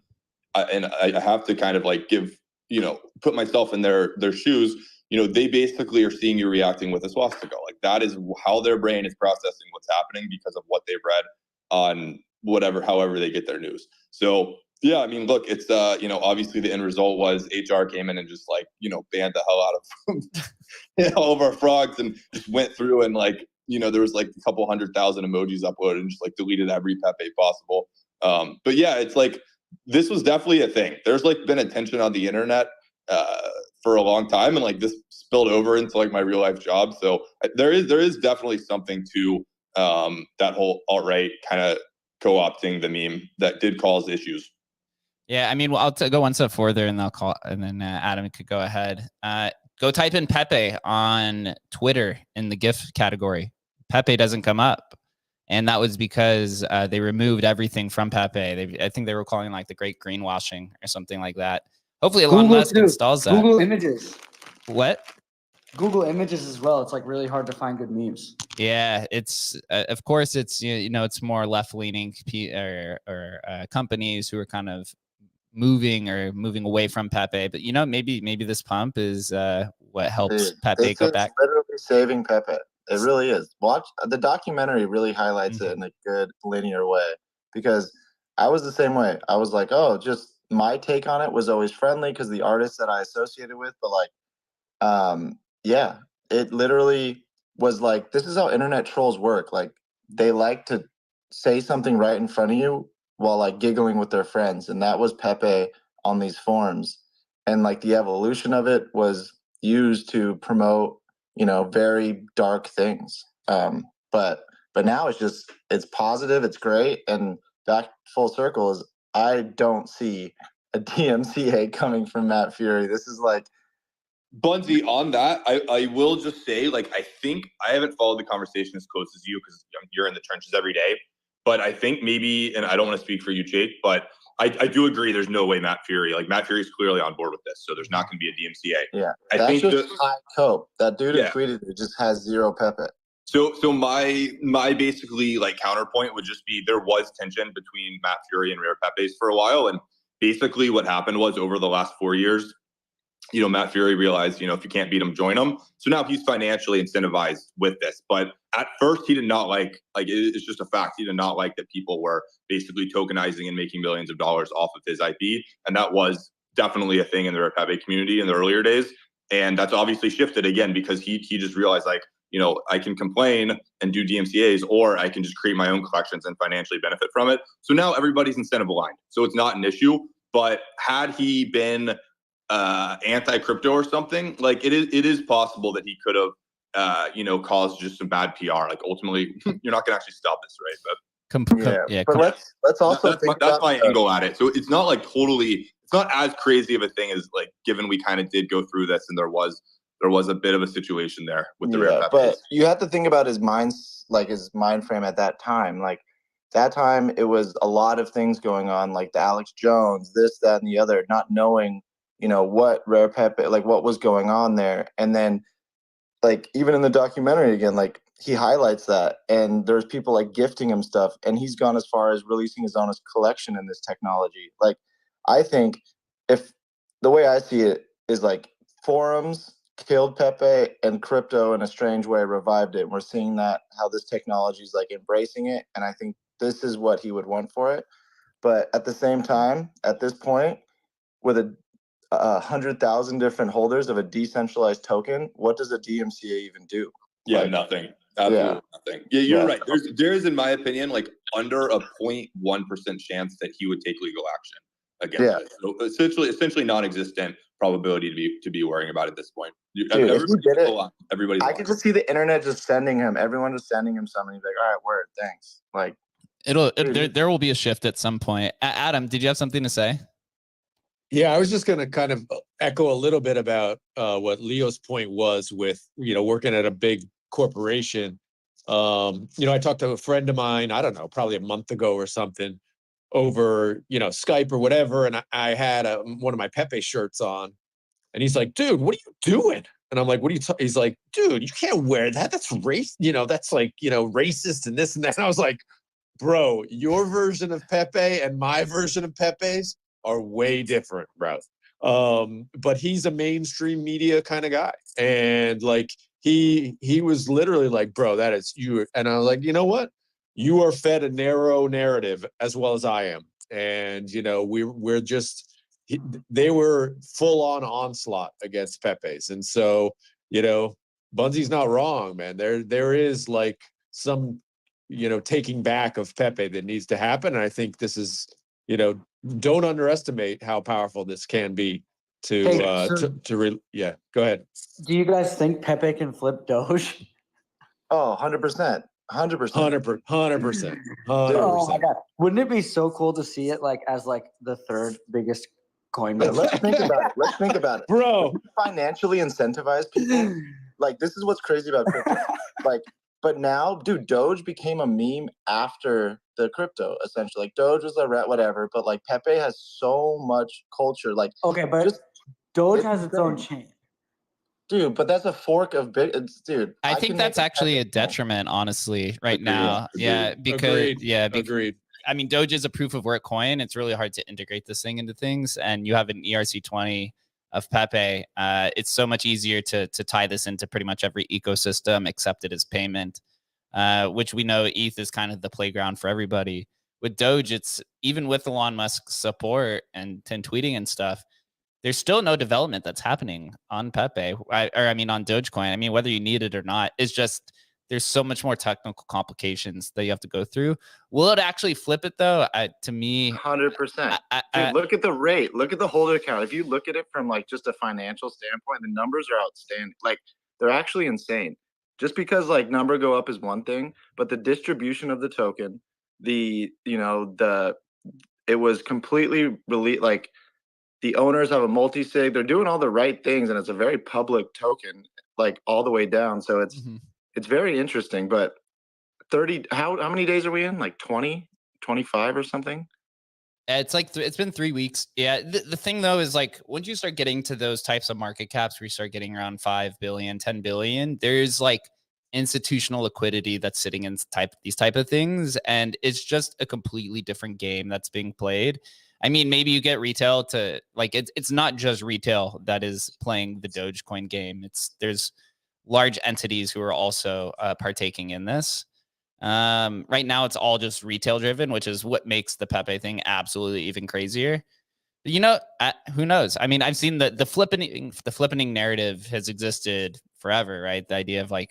and I have to kind of like give, you know, put myself in their shoes. You know, they basically are seeing you reacting with a swastika. Like that is how their brain is processing what's happening because of what they've read on however they get their news. So yeah, I mean, look, it's you know, obviously the end result was HR came in and just like, you know, banned the hell out of all of our frogs, and just went through and like, you know, there was like a couple 100,000 emojis uploaded and just like deleted every Pepe possible. But yeah, it's like, this was definitely a thing. There's like been attention on the internet for a long time, and like this spilled over into like my real life job. So there is definitely something to that whole alt-right kind of co-opting the meme that did cause issues. Yeah, I mean, well, I'll go one step further, and then Adam could go ahead. Go type in Pepe on Twitter in the GIF category. Pepe doesn't come up, and that was because they removed everything from Pepe. I think they were calling it like the Great Greenwashing or something like that. Hopefully, Elon Musk installs that. Google Images. What? Google Images as well. It's like really hard to find good memes. Yeah, it's of course it's you know, it's more left leaning or companies who are kind of moving away from Pepe, but you know, maybe this pump is what helps Pepe go back. Literally saving Pepe. It really is. Watch the documentary. Really highlights it in a good linear way, because I was the same way. I was like, oh, just my take on it was always friendly because the artists that I associated with, but like, yeah, it literally was like, this is how internet trolls work. Like they like to say something right in front of you while like giggling with their friends, and that was Pepe on these forums. And like the evolution of it was used to promote, you know, very dark things. But now it's positive, it's great, and back full circle is I don't see a DMCA coming from Matt Fury. This is like, Bunsy, on that, I will just say, like, I think I haven't followed the conversation as close as you because you're in the trenches every day. But I think maybe, and I don't want to speak for you, Jake, but I do agree there's no way Matt Fury is clearly on board with this. So there's not going to be a DMCA. Yeah. I think just high cope. That dude who tweeted it just has zero Pepe. So my basically like counterpoint would just be, there was tension between Matt Fury and Rare Pepes for a while. And basically what happened was, over the last 4 years, Matt Fury realized, if you can't beat him, join him. So now he's financially incentivized with this. But at first, he did not like it's just a fact. He did not like that people were basically tokenizing and making millions of dollars off of his IP. And that was definitely a thing in the Pepe community in the earlier days. And that's obviously shifted again because he just realized I can complain and do DMCAs, or I can just create my own collections and financially benefit from it. So now everybody's incentive aligned. So it's not an issue. But had he been anti-crypto or something, it is possible that he could have caused just some bad PR. Ultimately, you're not gonna actually stop this, right? But let's also that's my angle at it. So it's not it's not as crazy of a thing as given we kind of did go through this and there was a bit of a situation there with the Rare Pepe. But you have to think about his mind frame at that time. That time it was a lot of things going on, like the Alex Jones, this, that, and the other, not knowing what Rare Pepe, what was going on there. And then even in the documentary again, he highlights that, and there's people gifting him stuff, and he's gone as far as releasing his own collection in this technology. I think if the way I see it is forums killed Pepe and crypto in a strange way revived it. And we're seeing that how this technology is embracing it. And I think this is what he would want for it. But at the same time, at this point, with 100,000 different holders of a decentralized token, what does a DMCA even do? Yeah, nothing. Absolutely nothing. Yeah, you're right. There's in my opinion, under a 0.1% chance that he would take legal action against it. So essentially non-existent probability to be worrying about at this point. Dude, if he did it, I could just see the internet just sending him, everyone just sending him something. He's like, all right, word, thanks. There will be a shift at some point. Adam, did you have something to say? Yeah, I was just going to kind of echo a little bit about what Leo's point was with, working at a big corporation. I talked to a friend of mine, I don't know, probably a month ago or something, over, Skype or whatever. And I had one of my Pepe shirts on, and he's like, dude, what are you doing? And I'm like, what are you he's like, dude, you can't wear that. That's race, that's racist and this and that. And I was like, bro, your version of Pepe and my version of Pepe's are way different, bro. But he's a mainstream media kind of guy. And he was literally like, bro, that is you. And I was like, you know what? You are fed a narrow narrative as well as I am. And, we're just, they were full on onslaught against Pepe's. And so, Bunzy's not wrong, man. There is some, taking back of Pepe that needs to happen. And I think this is, don't underestimate how powerful this can be go ahead. Do you guys think Pepe can flip Doge? Oh, 100%. 100%. 100%. Oh my God. Wouldn't it be so cool to see it as the third biggest coin? Let's think about it. Bro. Financially incentivize people. This is what's crazy about crypto. But now, dude, Doge became a meme after the crypto, essentially. Doge was a rat, whatever, but Pepe has so much culture. Okay, but Doge has its own chain. Dude, but that's a fork of dude. I think that's actually a detriment, honestly, right now. Agreed. Yeah, because Agreed. I mean, Doge is a proof of work coin. It's really hard to integrate this thing into things, and you have an ERC20 of Pepe. It's so much easier to tie this into pretty much every ecosystem, accept it as payment, which we know ETH is kind of the playground for everybody. With Doge, it's even with Elon Musk's support and tweeting and stuff, there's still no development that's happening on Pepe, on Dogecoin. I mean, whether you need it or not, it's just there's so much more technical complications that you have to go through. Will it actually flip it though? To me, 100%. Dude, look at the rate. Look at the holder count. If you look at it from just a financial standpoint, the numbers are outstanding. They're actually insane. Just because number go up is one thing, but the distribution of the token, it was completely released. The owners have a multi-sig. They're doing all the right things, and it's a very public token, all the way down. So it's very interesting. But 30, how many days are we in? 20, 25 or something? It's it's been 3 weeks. Yeah. The thing though is once you start getting to those types of market caps where you start getting around 5 billion, 10 billion, there's institutional liquidity that's sitting in these type of things, and it's just a completely different game that's being played. I mean, maybe you get retail to like it's not just retail that is playing the Dogecoin game. There's large entities who are also partaking in this. Right now, it's all just retail driven, which is what makes the Pepe thing absolutely even crazier. But, you know, who knows? I mean, I've seen the flippening narrative has existed forever, right? The idea of like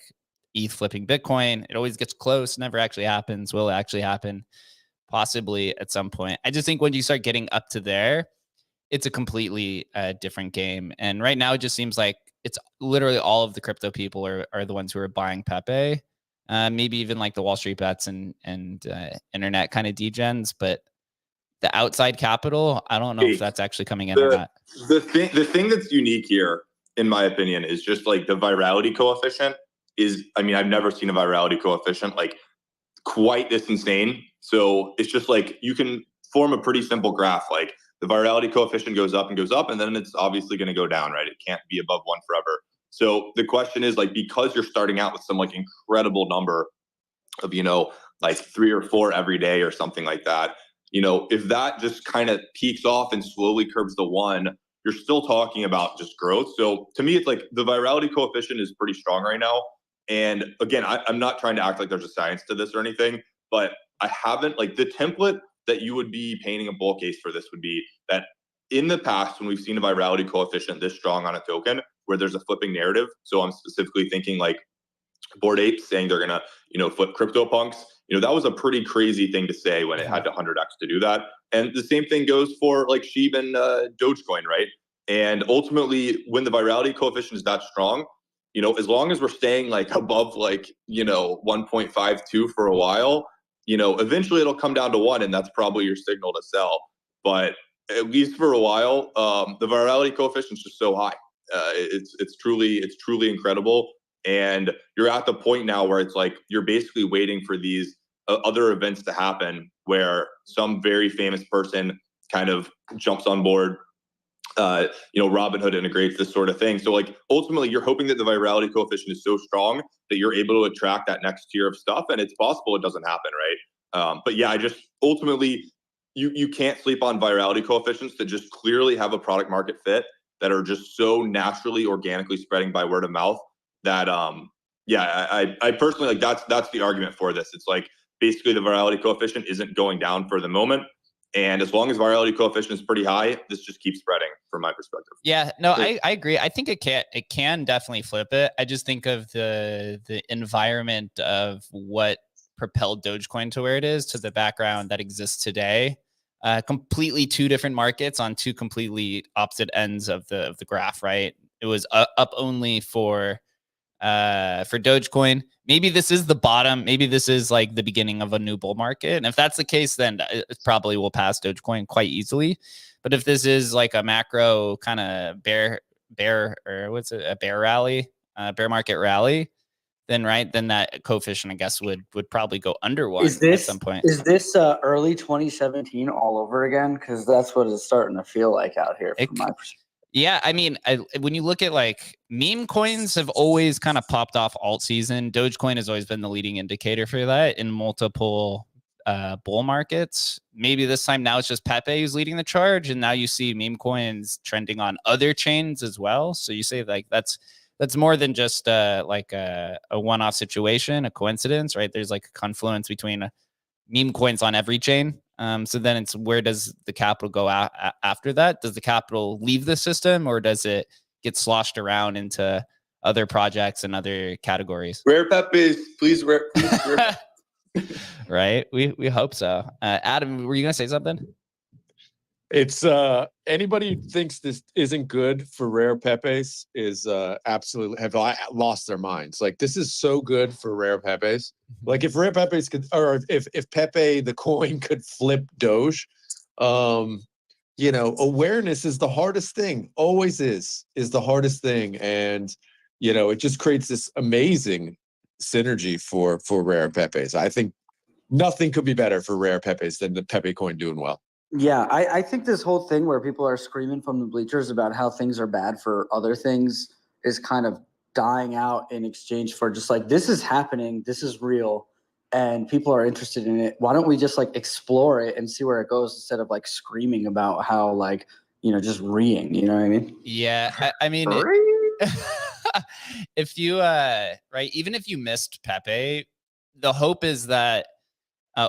ETH flipping Bitcoin, it always gets close, never actually happens. Will it actually happen? Possibly at some point. I just think when you start getting up to there, it's a completely different game. And right now, it just seems like it's literally all of the crypto people are the ones who are buying Pepe. Maybe even like the Wall Street bets and internet kind of degens, but the outside capital, I don't know if that's actually coming in or not. The thing that's unique here, in my opinion, is just like the virality coefficient is, I mean, I've never seen a virality coefficient like quite this insane. So it's just like you can form a pretty simple graph. Like the virality coefficient goes up, and then it's obviously going to go down, right? It can't be above 1 forever. So the question is like, because you're starting out with some like incredible number of, you know, like 3 or 4 every day or something like that, you know, if that just kind of peaks off and slowly curves to 1, you're still talking about just growth. So to me, it's like the virality coefficient is pretty strong right now. And again, I'm not trying to act like there's a science to this or anything, but I haven't, like, the template that you would be painting a bull case for this would be that in the past, when we've seen a virality coefficient this strong on a token where there's a flipping narrative. So I'm specifically thinking like Bored Apes saying they're going to, you know, flip CryptoPunks. You know, that was a pretty crazy thing to say when it had to 100x to do that. And the same thing goes for like Sheeb and Dogecoin, right? And ultimately, when the virality coefficient is that strong, you know, as long as we're staying like above like, you know, 1.52 for a while, you know, eventually it'll come down to 1, and that's probably your signal to sell. But at least for a while, the virality coefficient is just so high. It's truly incredible. And you're at the point now where it's like you're basically waiting for these other events to happen where some very famous person kind of jumps on board. You know, Robinhood integrates this sort of thing. So like ultimately you're hoping that the virality coefficient is so strong that you're able to attract that next tier of stuff, and it's possible it doesn't happen, right? But yeah, I just ultimately you can't sleep on virality coefficients that just clearly have a product market fit, that are just so naturally organically spreading by word of mouth that yeah, I personally, like, that's the argument for this. It's like basically the virality coefficient isn't going down for the moment. And as long as virality coefficient is pretty high, this just keeps spreading from my perspective. Yeah, no, I agree. I think it can definitely flip it. I just think of the environment of what propelled Dogecoin to where it is, to the background that exists today. Completely two different markets on two completely opposite ends of the graph, right? It was up only for Dogecoin. Maybe this is the bottom. Maybe this is like the beginning of a new bull market. And if that's the case, then it probably will pass Dogecoin quite easily. But if this is like a macro kind of bear or what's it, a bear rally, bear market rally, then that coefficient, I guess, would probably go under 1 at some point. Is this early 2017 all over again? Because that's what it's starting to feel like out here from my perspective. Yeah, I mean, when you look at like meme coins have always kind of popped off alt season. Dogecoin has always been the leading indicator for that in multiple bull markets. Maybe this time now it's just Pepe who's leading the charge, and now you see meme coins trending on other chains as well. So you say like that's more than just like a one-off situation, a coincidence, right? There's like a confluence between meme coins on every chain. So then it's, where does the capital go after that? Does the capital leave the system, or does it get sloshed around into other projects and other categories? Rare Pepes, please. Right. We hope so. Adam, were you going to say something? It's anybody who thinks this isn't good for Rare Pepes is absolutely have lost their minds. Like, this is so good for Rare Pepes. Like, if Rare Pepes could, or if Pepe the coin could flip Doge, you know, awareness is the hardest thing. Always is the hardest thing, and you know, it just creates this amazing synergy for Rare Pepes. I think nothing could be better for Rare Pepes than the Pepe coin doing well. Yeah, I think this whole thing where people are screaming from the bleachers about how things are bad for other things is kind of dying out in exchange for just like, this is happening, this is real, and people are interested in it. Why don't we just like explore it and see where it goes instead of like screaming about how like, you know, just reeing, you know what I mean? Yeah, I mean, if you right, even if you missed Pepe, the hope is that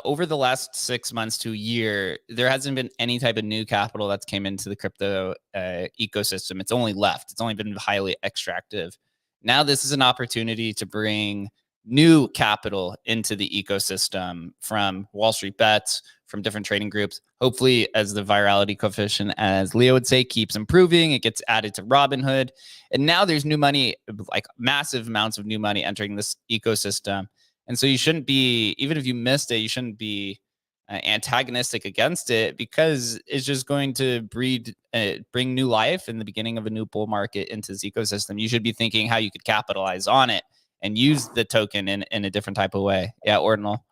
over the last 6 months to a year, there hasn't been any type of new capital that's came into the crypto ecosystem. It's only left. It's only been highly extractive. Now this is an opportunity to bring new capital into the ecosystem from Wall Street Bets, from different trading groups. Hopefully, as the virality coefficient, as Leo would say, keeps improving, it gets added to Robinhood. And now there's new money, like massive amounts of new money entering this ecosystem. And so you shouldn't be, even if you missed it, you shouldn't be antagonistic against it, because it's just going to bring new life in the beginning of a new bull market into this ecosystem. You should be thinking how you could capitalize on it and use the token in a different type of way. Yeah, Ordinal.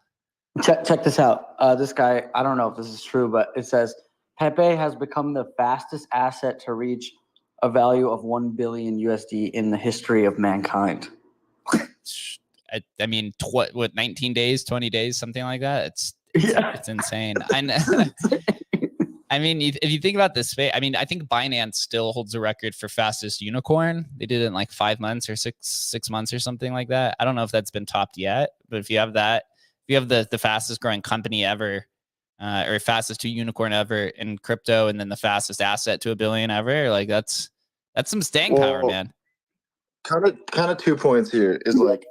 Check this out. This guy, I don't know if this is true, but it says Pepe has become the fastest asset to reach a value of 1 billion USD in the history of mankind. I mean, what, 19 days, 20 days, something like that? It's insane. I know. I mean, if you think about this space, I mean, I think Binance still holds a record for fastest unicorn. They did it in like 5 months or six months or something like that. I don't know if that's been topped yet, but if you have that, if you have the fastest growing company ever, or fastest to unicorn ever in crypto, and then the fastest asset to $1 billion ever, like that's some staying power, man. Kind of 2 points here is like,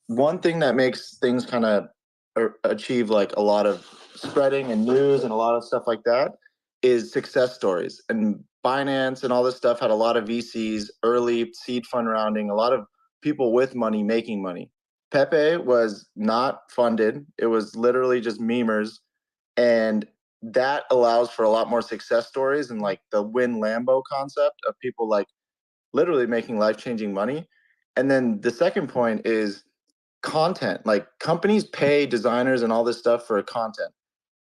one thing that makes things kind of achieve like a lot of spreading and news and a lot of stuff like that is success stories. And Binance and all this stuff had a lot of VCs, early seed fund rounding, a lot of people with money making money. Pepe was not funded. It was literally just memers. And that allows for a lot more success stories and like the win Lambo concept of people like literally making life-changing money. And then the second point is content. Like companies pay designers and all this stuff for content.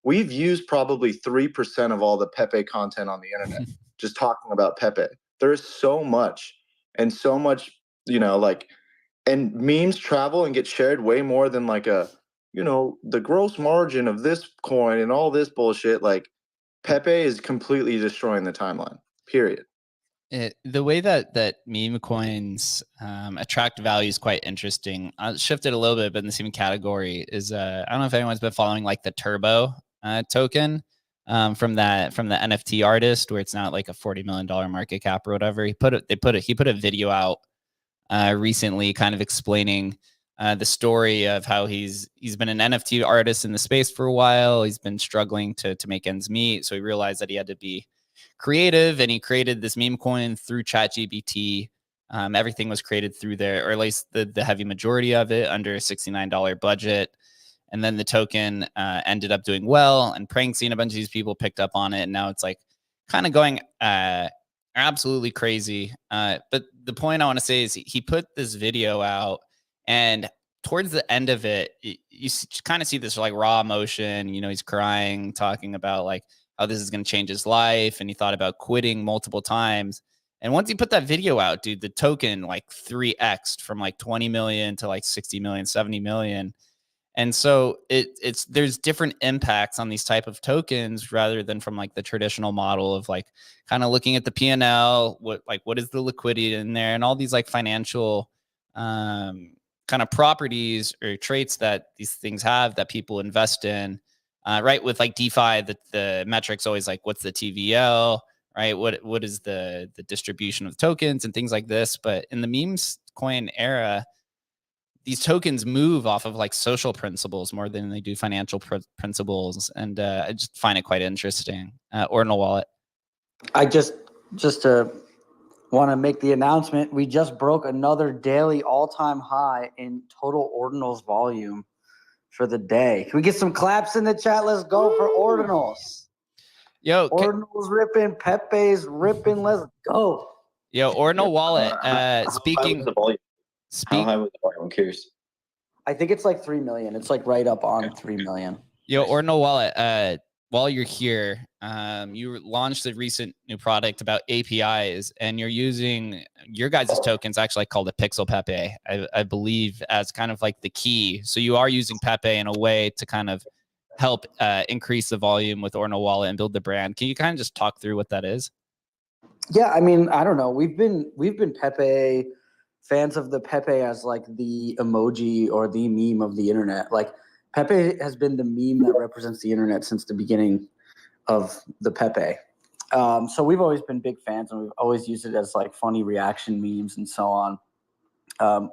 We've used probably 3% of all the Pepe content on the internet, just talking about Pepe. There is so much and so much, you know, like, and memes travel and get shared way more than like the gross margin of this coin and all this bullshit. Like Pepe is completely destroying the timeline, period. The way that Memecoins attract value is quite interesting. I'll shift it a little bit, but in the same category is I don't know if anyone's been following like the Turbo token from the NFT artist, where it's not like a $40 million market cap or whatever. He put a video out recently, kind of explaining the story of how he's been an NFT artist in the space for a while. He's been struggling to make ends meet, so he realized that he had to be creative, and he created this meme coin through ChatGPT. Everything was created through there, or at least the heavy majority of it, under a $69 budget. And then the token ended up doing well, and pranking a bunch of these people picked up on it, and now it's like kind of going absolutely crazy. But the point I want to say is he put this video out, and towards the end of it, you kind of see this like raw emotion. You know, he's crying, talking about like how this is going to change his life, and he thought about quitting multiple times. And once he put that video out, dude, the token like 3x'd from like 20 million to like 60 million, 70 million. And so there's different impacts on these type of tokens, rather than from like the traditional model of like kind of looking at the P&L, what is the liquidity in there, and all these like financial kind of properties or traits that these things have that people invest in. Right, with like DeFi, the metrics always like, what's the TVL, right? What is the distribution of tokens and things like this. But in the memes coin era, these tokens move off of like social principles more than they do financial principles, and I just find it quite interesting. Ordinal Wallet. I just want to make the announcement. We just broke another daily all-time high in total ordinals volume for the day. Can we get some claps in the chat? Let's go for ordinals. Yo, ordinals ripping, Pepe's ripping. Let's go. Yo, Ordinal Wallet. Speaking. How high was the volume? I'm curious. I think it's like 3 million. It's like right up on 3 million. Yo, Ordinal Wallet. While you're here, you launched a recent new product about APIs, and you're using your guys' tokens, actually called a Pixel Pepe, I believe, as kind of like the key. So you are using Pepe in a way to kind of help increase the volume with Ordinal Wallet and build the brand. Can you kind of just talk through what that is? Yeah, I mean, I don't know. We've been Pepe fans of the Pepe as like the emoji or the meme of the internet. Like Pepe has been the meme that represents the internet since the beginning of the Pepe. So we've always been big fans, and we've always used it as like funny reaction memes and so on.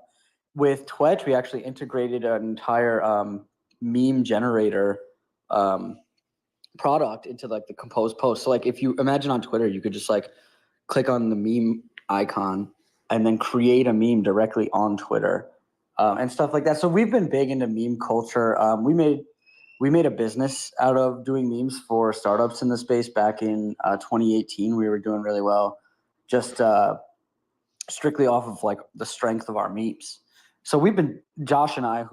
With Twitch, we actually integrated an entire meme generator product into like the composed post. So like if you imagine on Twitter, you could just like click on the meme icon and then create a meme directly on Twitter and stuff like that. So we've been big into meme culture. We made a business out of doing memes for startups in the space back in 2018. We were doing really well, just strictly off of like the strength of our memes. So we've been, Josh and I,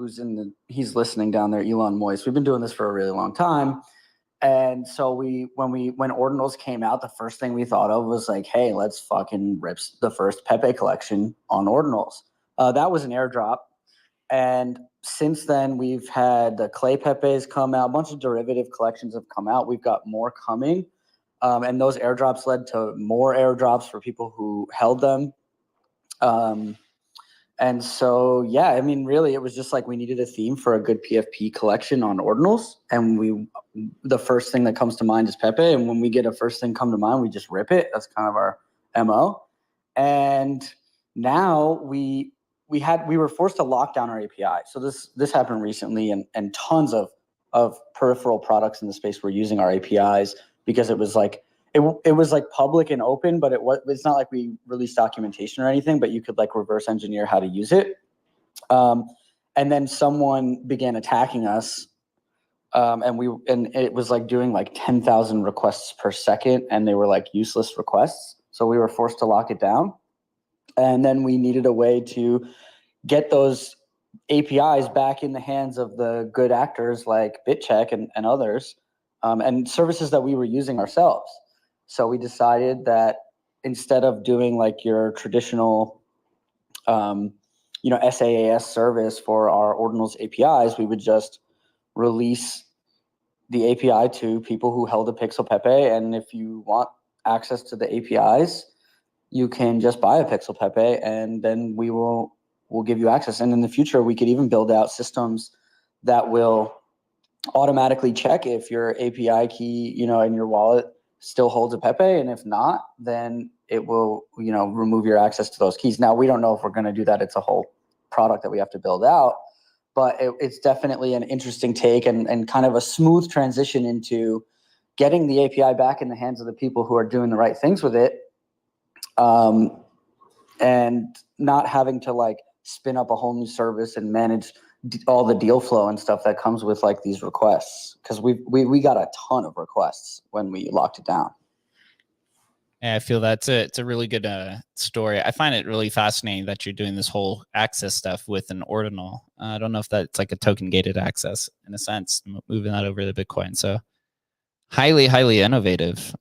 he's listening down there, Elon Moist, we've been doing this for a really long time. And so when Ordinals came out, the first thing we thought of was like, hey, let's fucking rip the first Pepe collection on Ordinals. That was an airdrop. And since then, we've had the clay Pepes come out. A bunch of derivative collections have come out. We've got more coming. And those airdrops led to more airdrops for people who held them. And so, yeah, I mean, really, it was just like we needed a theme for a good PFP collection on Ordinals. And the first thing that comes to mind is Pepe. And when we get a first thing come to mind, we just rip it. That's kind of our MO. And now we were forced to lock down our API. So this happened recently, and tons of peripheral products in the space were using our APIs because it was like it was like public and open, but it's not like we released documentation or anything, but you could like reverse engineer how to use it. And then someone began attacking us, and it was like doing like 10,000 requests per second, and they were like useless requests. So we were forced to lock it down. And then we needed a way to get those APIs back in the hands of the good actors like BitCheck and others, and services that we were using ourselves. So we decided that instead of doing like your traditional, SaaS service for our Ordinals APIs, we would just release the API to people who held a Pixel Pepe. And if you want access to the APIs, you can just buy a Pixel Pepe, and then we'll give you access. And in the future, we could even build out systems that will automatically check if your API key, in your wallet still holds a Pepe. And if not, then it will, remove your access to those keys. Now, we don't know if we're going to do that. It's a whole product that we have to build out, but it's definitely an interesting take and kind of a smooth transition into getting the API back in the hands of the people who are doing the right things with it. And not having to like spin up a whole new service and manage all the deal flow and stuff that comes with like these requests, because we got a ton of requests when we locked it down. Yeah, I feel it's a really good story. I find it really fascinating that you're doing this whole access stuff with an ordinal. I don't know if that's like a token gated access in a sense, moving that over to Bitcoin. So highly, highly innovative.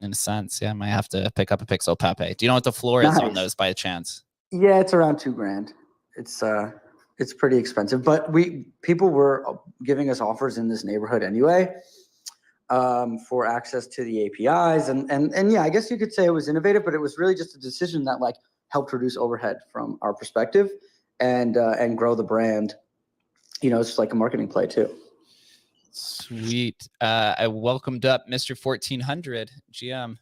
In a sense, yeah, I might have to pick up a Pixel Pepe. Do you know what the floor is on those by chance? Yeah, it's around $2,000. It's pretty expensive, but people were giving us offers in this neighborhood anyway for access to the APIs, and yeah, I guess you could say it was innovative, but it was really just a decision that like helped reduce overhead from our perspective and grow the brand. It's just like a marketing play too. Sweet. I welcomed up Mr. 1400 GM.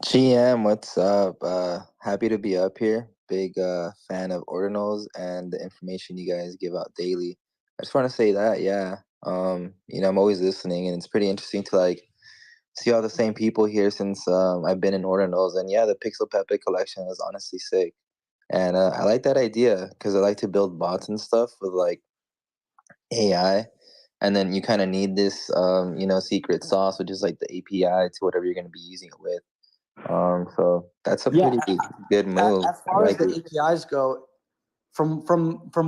GM, what's up? Happy to be up here. Big fan of Ordinals and the information you guys give out daily. I just want to say that, yeah. I'm always listening, and it's pretty interesting to like see all the same people here since I've been in Ordinals. And yeah, the Pixel Pepe collection was honestly sick. And I like that idea because I like to build bots and stuff with like AI. And then you kind of need this, secret sauce, which is like the API to whatever you're going to be using it with. So that's a pretty good move. As far as the APIs go, from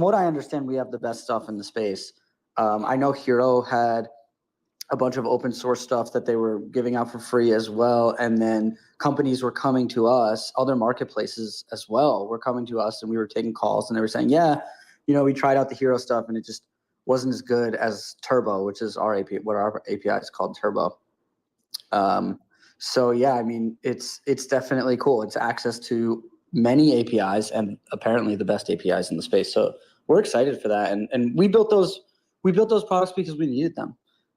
what I understand, we have the best stuff in the space. I know Hero had a bunch of open source stuff that they were giving out for free as well. And then companies were coming to us, other marketplaces as well were coming to us, and we were taking calls, and they were saying, yeah, you know, we tried out the hero stuff and it just wasn't as good as Turbo, which is our API, what our API is called, Turbo. So yeah, I mean, it's definitely cool. It's access to many APIs and apparently the best APIs in the space. So we're excited for that. And we built those products because we needed them.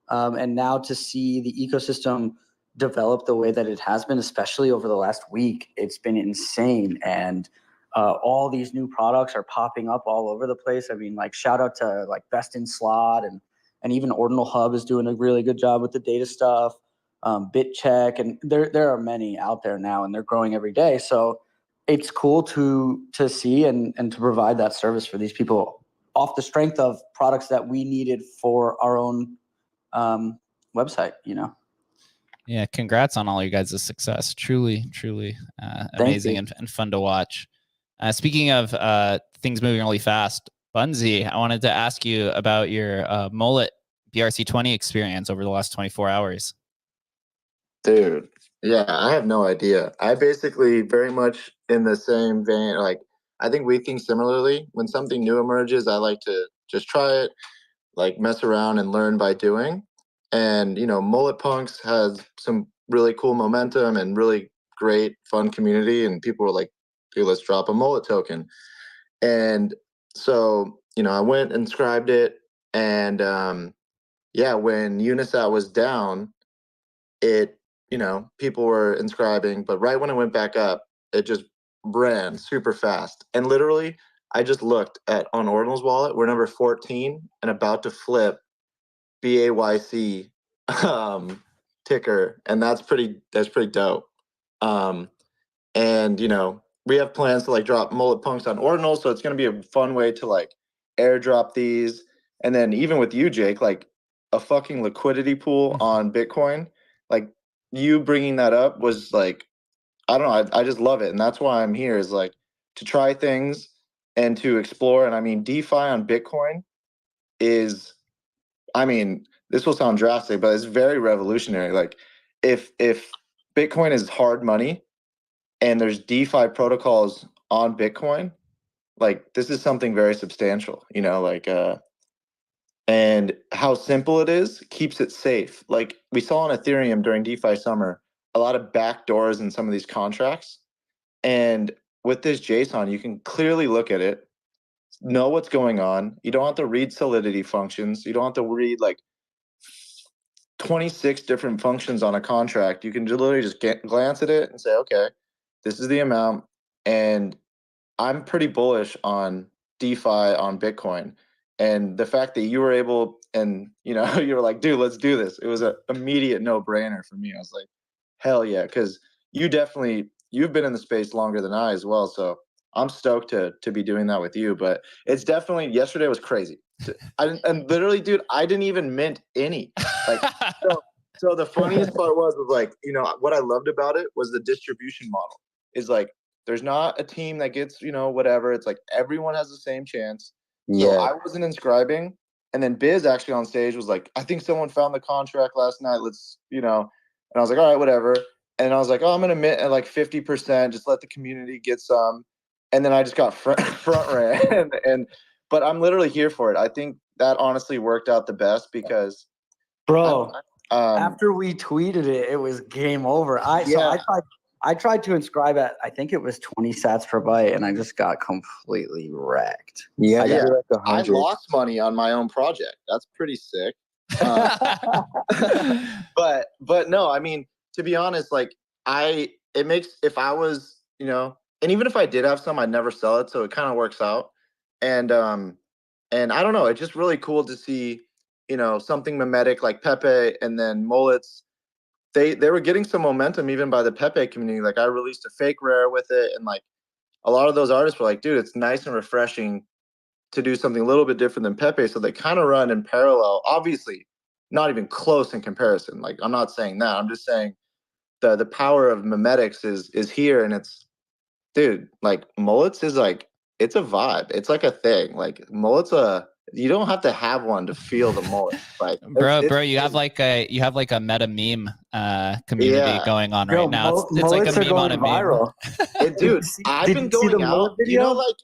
And now to see the ecosystem develop the way that it has been, especially over the last week, it's been insane. And all these new products are popping up all over the place. I mean, like, shout out to like Best in Slot, and even Ordinal Hub is doing a really good job with the data stuff. BitCheck, and there are many out there now, and they're growing every day. So it's cool to see and to provide that service for these people off the strength of products that we needed for our own website, you know. Yeah, congrats on all you guys' success. Truly amazing and fun to watch. Speaking of things moving really fast, Bunzi, I wanted to ask you about your Mullet BRC20 experience over the last 24 hours. Dude, yeah, I have no idea. I basically very much in the same vein, like, I think we think similarly. When something new emerges, I like to just try it, like mess around and learn by doing. And, you know, Mullet Punks has some really cool momentum and really great fun community. And people were like, dude, let's drop a Mullet token. And so, you know, I went and inscribed it. And yeah, when Unisat was down, it, you know, people were inscribing, but right when it went back up, it just ran super fast. And literally, I just looked at on Ordinal's wallet, we're number 14 and about to flip BAYC ticker, and that's pretty dope. And you know, we have plans to like drop Mullet Punks on Ordinal, so it's gonna be a fun way to like airdrop these. And then even with you, Jake, like a fucking liquidity pool on Bitcoin, like you bringing that up was like, I don't know, I just love it. And that's why I'm here, is like to try things and to explore. And I mean, DeFi on Bitcoin is, I mean, this will sound drastic, but it's very revolutionary. Like if Bitcoin is hard money and there's DeFi protocols on Bitcoin, like this is something very substantial, you know, like and how simple it is keeps it safe. Like we saw on Ethereum during DeFi summer, a lot of backdoors in some of these contracts. And with this JSON, you can clearly look at it, know what's going on. You don't have to read Solidity functions. You don't have to read like 26 different functions on a contract. You can literally just glance at it and say, okay, this is the amount. And I'm pretty bullish on DeFi on Bitcoin. And the fact that you were able, and you know, you were like, dude, let's do this. It was an immediate no-brainer for me. I was like, hell yeah, because you've been in the space longer than I as well. So I'm stoked to be doing that with you. But it's definitely, yesterday was crazy. And literally, dude, I didn't even mint any. Like, so the funniest part was like, you know, what I loved about it was the distribution model. Is like, there's not a team that gets, you know, whatever. It's like everyone has the same chance. Yeah. So I wasn't inscribing. And then Biz actually on stage was like, I think someone found the contract last night. Let's, you know, and I was like, all right, whatever. And I was like, oh, I'm going to mint at like 50%, just let the community get some. And then I just got front ran. But I'm literally here for it. I think that honestly worked out the best because, bro, after we tweeted it, it was game over. I tried to inscribe at, I think it was 20 sats per byte, and I just got completely wrecked. Yeah, I lost money on my own project. That's pretty sick. But no, I mean, to be honest, like if I was, you know, and even if I did have some, I'd never sell it, so it kind of works out. And I don't know, it's just really cool to see, you know, something mimetic like Pepe and then Mullets. They were getting some momentum even by the Pepe community. Like I released a fake rare with it, and like a lot of those artists were like, dude, it's nice and refreshing to do something a little bit different than Pepe. So they kind of run in parallel. Obviously, not even close in comparison. Like I'm not saying that. I'm just saying the power of memetics is here, and it's, dude, like Mullets is like, it's a vibe. It's like a thing. Like Mullets You don't have to have one to feel the mullet. Like, bro, you have like a meta meme community going on right now. It's like a meme on a meme. Dude, I've been going out. Video? You know, like,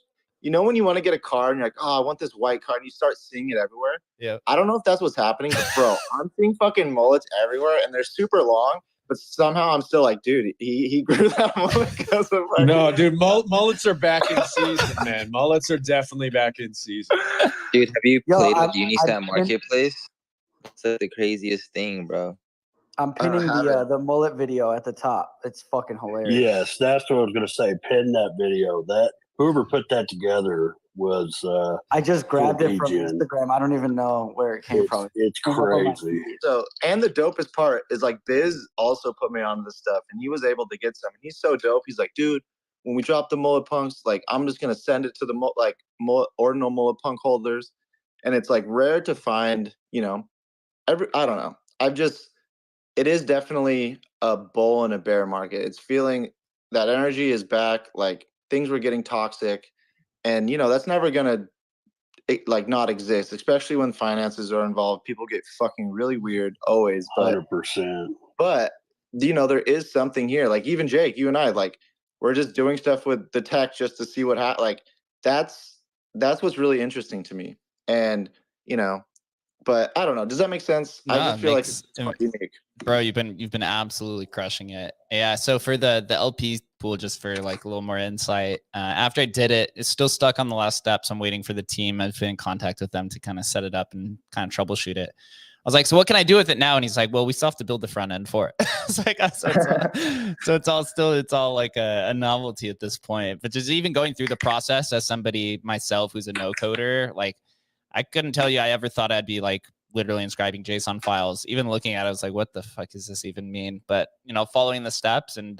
you know when you want to get a car and you're like, oh, I want this white car, and you start seeing it everywhere. Yeah. I don't know if that's what's happening, but bro, I'm seeing fucking mullets everywhere, and they're super long. But somehow I'm still like, dude, he grew that mullet because of like. No, dude, mullets are back in season, man. Mullets are definitely back in season. Dude, have you played with Unisat Marketplace? It's like the craziest thing, bro. I'm pinning the mullet video at the top. It's fucking hilarious. Yes, that's what I was gonna say. Pin that video. That whoever put that together was. I just grabbed it from Instagram. I don't even know where it came from. It's crazy. So, and the dopest part is like Biz also put me on this stuff, and he was able to get some. And he's so dope. He's like, dude, when we drop the mullet punks, like I'm just gonna send it to the ordinal mullet punk holders, and it's like rare to find. You know, I don't know. It is definitely a bull and a bear market. It's feeling that energy is back. Like things were getting toxic, and you know that's never gonna like not exist, especially when finances are involved. People get fucking really weird always. 100%. But you know there is something here. Like even Jake, you and I, like we're just doing stuff with the tech just to see what happens. Like that's what's really interesting to me. And you know. But I don't know. Does that make sense? No, I just feel like it's quite unique. Bro, you've been absolutely crushing it. Yeah. So for the LP pool, just for like a little more insight, after I did it, it's still stuck on the last steps. I'm waiting for the team. I've been in contact with them to kind of set it up and kind of troubleshoot it. I was like, so what can I do with it now? And he's like, well, we still have to build the front end for it. It's like, it's all like a novelty at this point. But just even going through the process as somebody myself who's a no coder, like I couldn't tell you I ever thought I'd be like literally inscribing JSON files. Even looking at it, I was like, what the fuck does this even mean? But, you know, following the steps and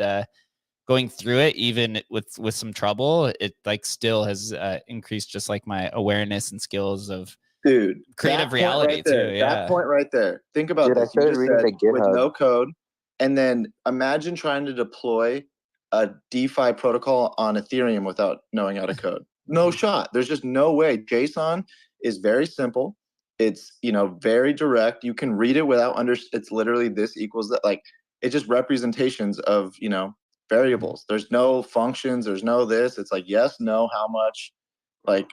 going through it, even with some trouble, it like still has increased just like my awareness and skills of creative reality too. Yeah. That point right there. Think about this. You just said with no code, and then imagine trying to deploy a DeFi protocol on Ethereum without knowing how to code. No shot. There's just no way. JSON is very simple. It's, you know, very direct. You can read it without it's literally this equals that. Like it's just representations of, you know, variables. There's no functions. There's no this. It's like, yes, no, how much, like,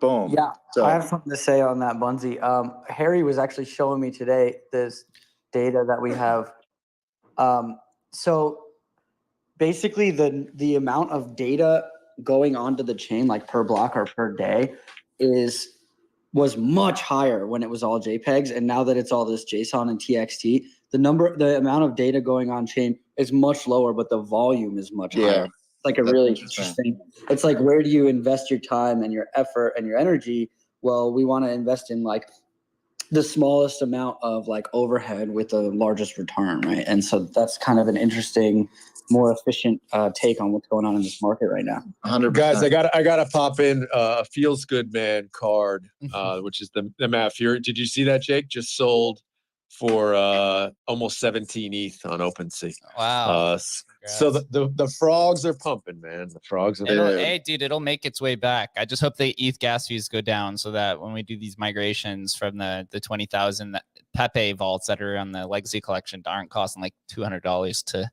boom. Yeah. So I have something to say on that, Bunzi. Harry was actually showing me today this data that we have. So basically the amount of data going onto the chain, like per block or per day, was much higher when it was all JPEGs, and now that it's all this JSON and TXT, the amount of data going on chain is much lower, but the volume is much higher. It's like a really interesting. It's like, where do you invest your time and your effort and your energy? Well, we want to invest in like the smallest amount of like overhead with the largest return, right? And so that's kind of an interesting, more efficient take on what's going on in this market right now. 100%. Guys, I gotta pop in a feels good man card, which is the Matt Fury. Did you see that, Jake? Just sold for almost 17 ETH on OpenSea. Wow. So the frogs are pumping, man. The frogs are hey, dude, it'll make its way back. I just hope the ETH gas fees go down so that when we do these migrations from the 20,000 Pepe vaults that are on the legacy collection aren't costing like $200 to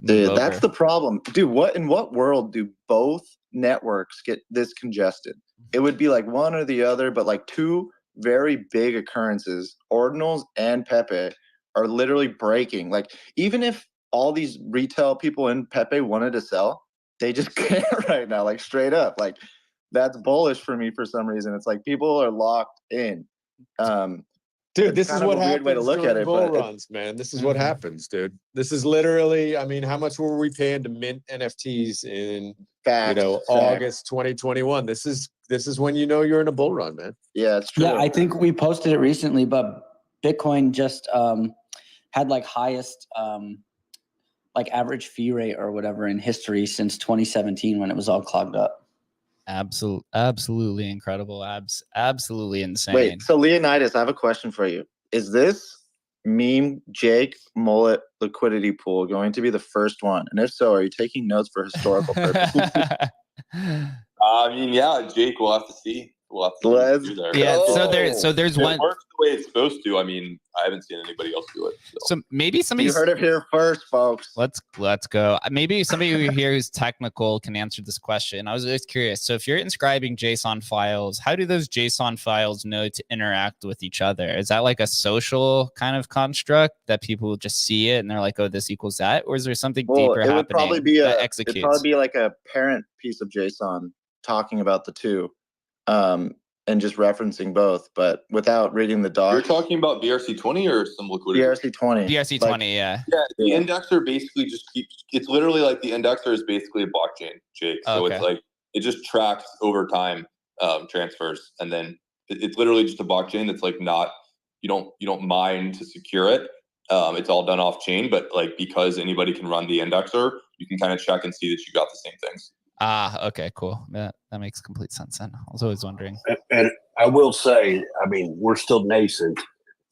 move over. That's the problem. Dude, in what world do both networks get this congested? It would be like one or the other, but like two very big occurrences, Ordinals and Pepe, are literally breaking. Like even if all these retail people in Pepe wanted to sell, they just can't right now, like straight up. Like that's bullish for me for some reason. It's like people are locked in. Dude, this is what happens way to look at it, bull runs, man. This is what happens, dude. This is literally, I mean, how much were we paying to mint NFTs in August 2021? This is when you know you're in a bull run, man. Yeah, it's true. Yeah, I think we posted it recently, but Bitcoin just had like highest like average fee rate or whatever in history since 2017 when it was all clogged up. Absolutely incredible. Absolutely insane. Wait, so Leonidas, I have a question for you. Is this meme Jake mullet liquidity pool going to be the first one? And if so, are you taking notes for historical purposes? I mean, yeah, Jake, we'll have to see. we'll have to Let's do there. Yeah, go. so there's It one. works the way it's supposed to. I mean, I haven't seen anybody else do it. So maybe somebody You heard it here first, folks. Let's go. Maybe somebody here who's technical can answer this question. I was just curious. So if you're inscribing JSON files, how do those JSON files know to interact with each other? Is that like a social kind of construct that people just see it and they're like, oh, this equals that? Or is there something deeper it would probably happening be that it'd executes? probably be like a parent piece of JSON talking about the two, and just referencing both, but without reading the docs. You're talking about BRC20 or some liquidity? BRC20. BRC20, yeah. Yeah, the indexer basically just keeps. It's literally like the indexer is basically a blockchain, Jake. So Okay. it's like it just tracks over time transfers, and then it's literally just a blockchain that's like not. You don't mine to secure it. It's all done off chain, but like because anybody can run the indexer, you can kind of check and see that you got the same things. Okay, cool. That makes complete sense then. I was always wondering. And I will say, I mean, we're still nascent.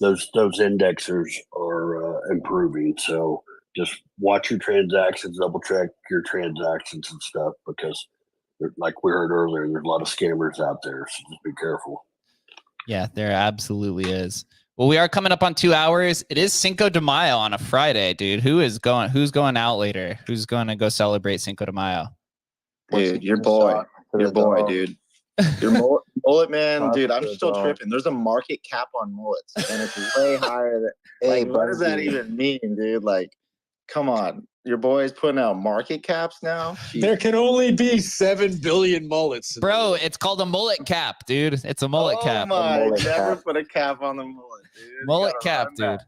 Those indexers are improving. So just watch your transactions, double check your transactions and stuff, because like we heard earlier, there's a lot of scammers out there. So just be careful. Yeah, there absolutely is. Well, we are coming up on 2 hours. It is Cinco de Mayo on a Friday, dude. Who's going out later? Who's going to go celebrate Cinco de Mayo? Dude, your boy, dude. Your mullet man, dude. I'm still tripping. There's a market cap on mullets, and it's way higher than. Like, what does that even mean, dude? Like, come on, your boy's putting out market caps now. There can only be 7 billion mullets. Bro, it's called a mullet cap, dude. It's a mullet cap. Oh my! Never put a cap on the mullet, dude. Mullet cap, dude.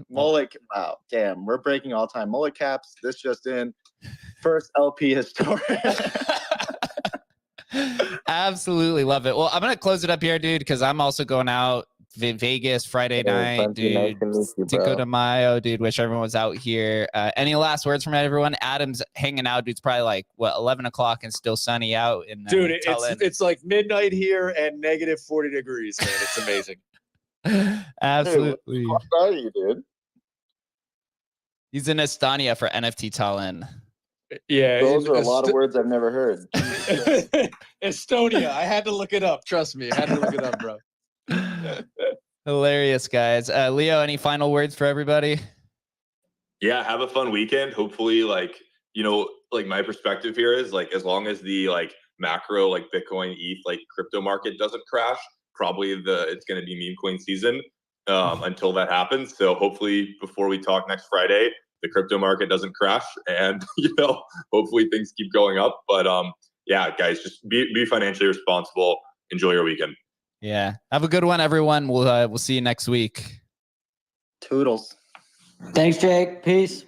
Mullet. Wow, damn. We're breaking all-time mullet caps. This just in. First LP historian. Absolutely love it. Well, I'm gonna close it up here, dude, because I'm also going out Vegas Friday night, dude. Cinco de Mayo, dude. Wish everyone was out here. Any last words from everyone? Adam's hanging out, dude. It's probably like 11 o'clock and still sunny out. In dude, it's like midnight here and negative 40 degrees, man. It's amazing. Absolutely. Dude, what are you, dude? He's in Estonia for NFT Talent. Yeah, those are a lot of words I've never heard. Estonia. I had to look it up. Trust me, I had to look it up, bro. Hilarious, guys. Leo, any final words for everybody? Yeah, have a fun weekend. Hopefully, like my perspective here is like as long as the like macro like Bitcoin, ETH, like crypto market doesn't crash, probably it's going to be meme coin season until that happens. So hopefully, before we talk next Friday, the crypto market doesn't crash, and hopefully things keep going up. But yeah, guys, just be financially responsible. Enjoy your weekend. Yeah, have a good one, everyone. We'll see you next week. Toodles. Thanks, Jake. Peace.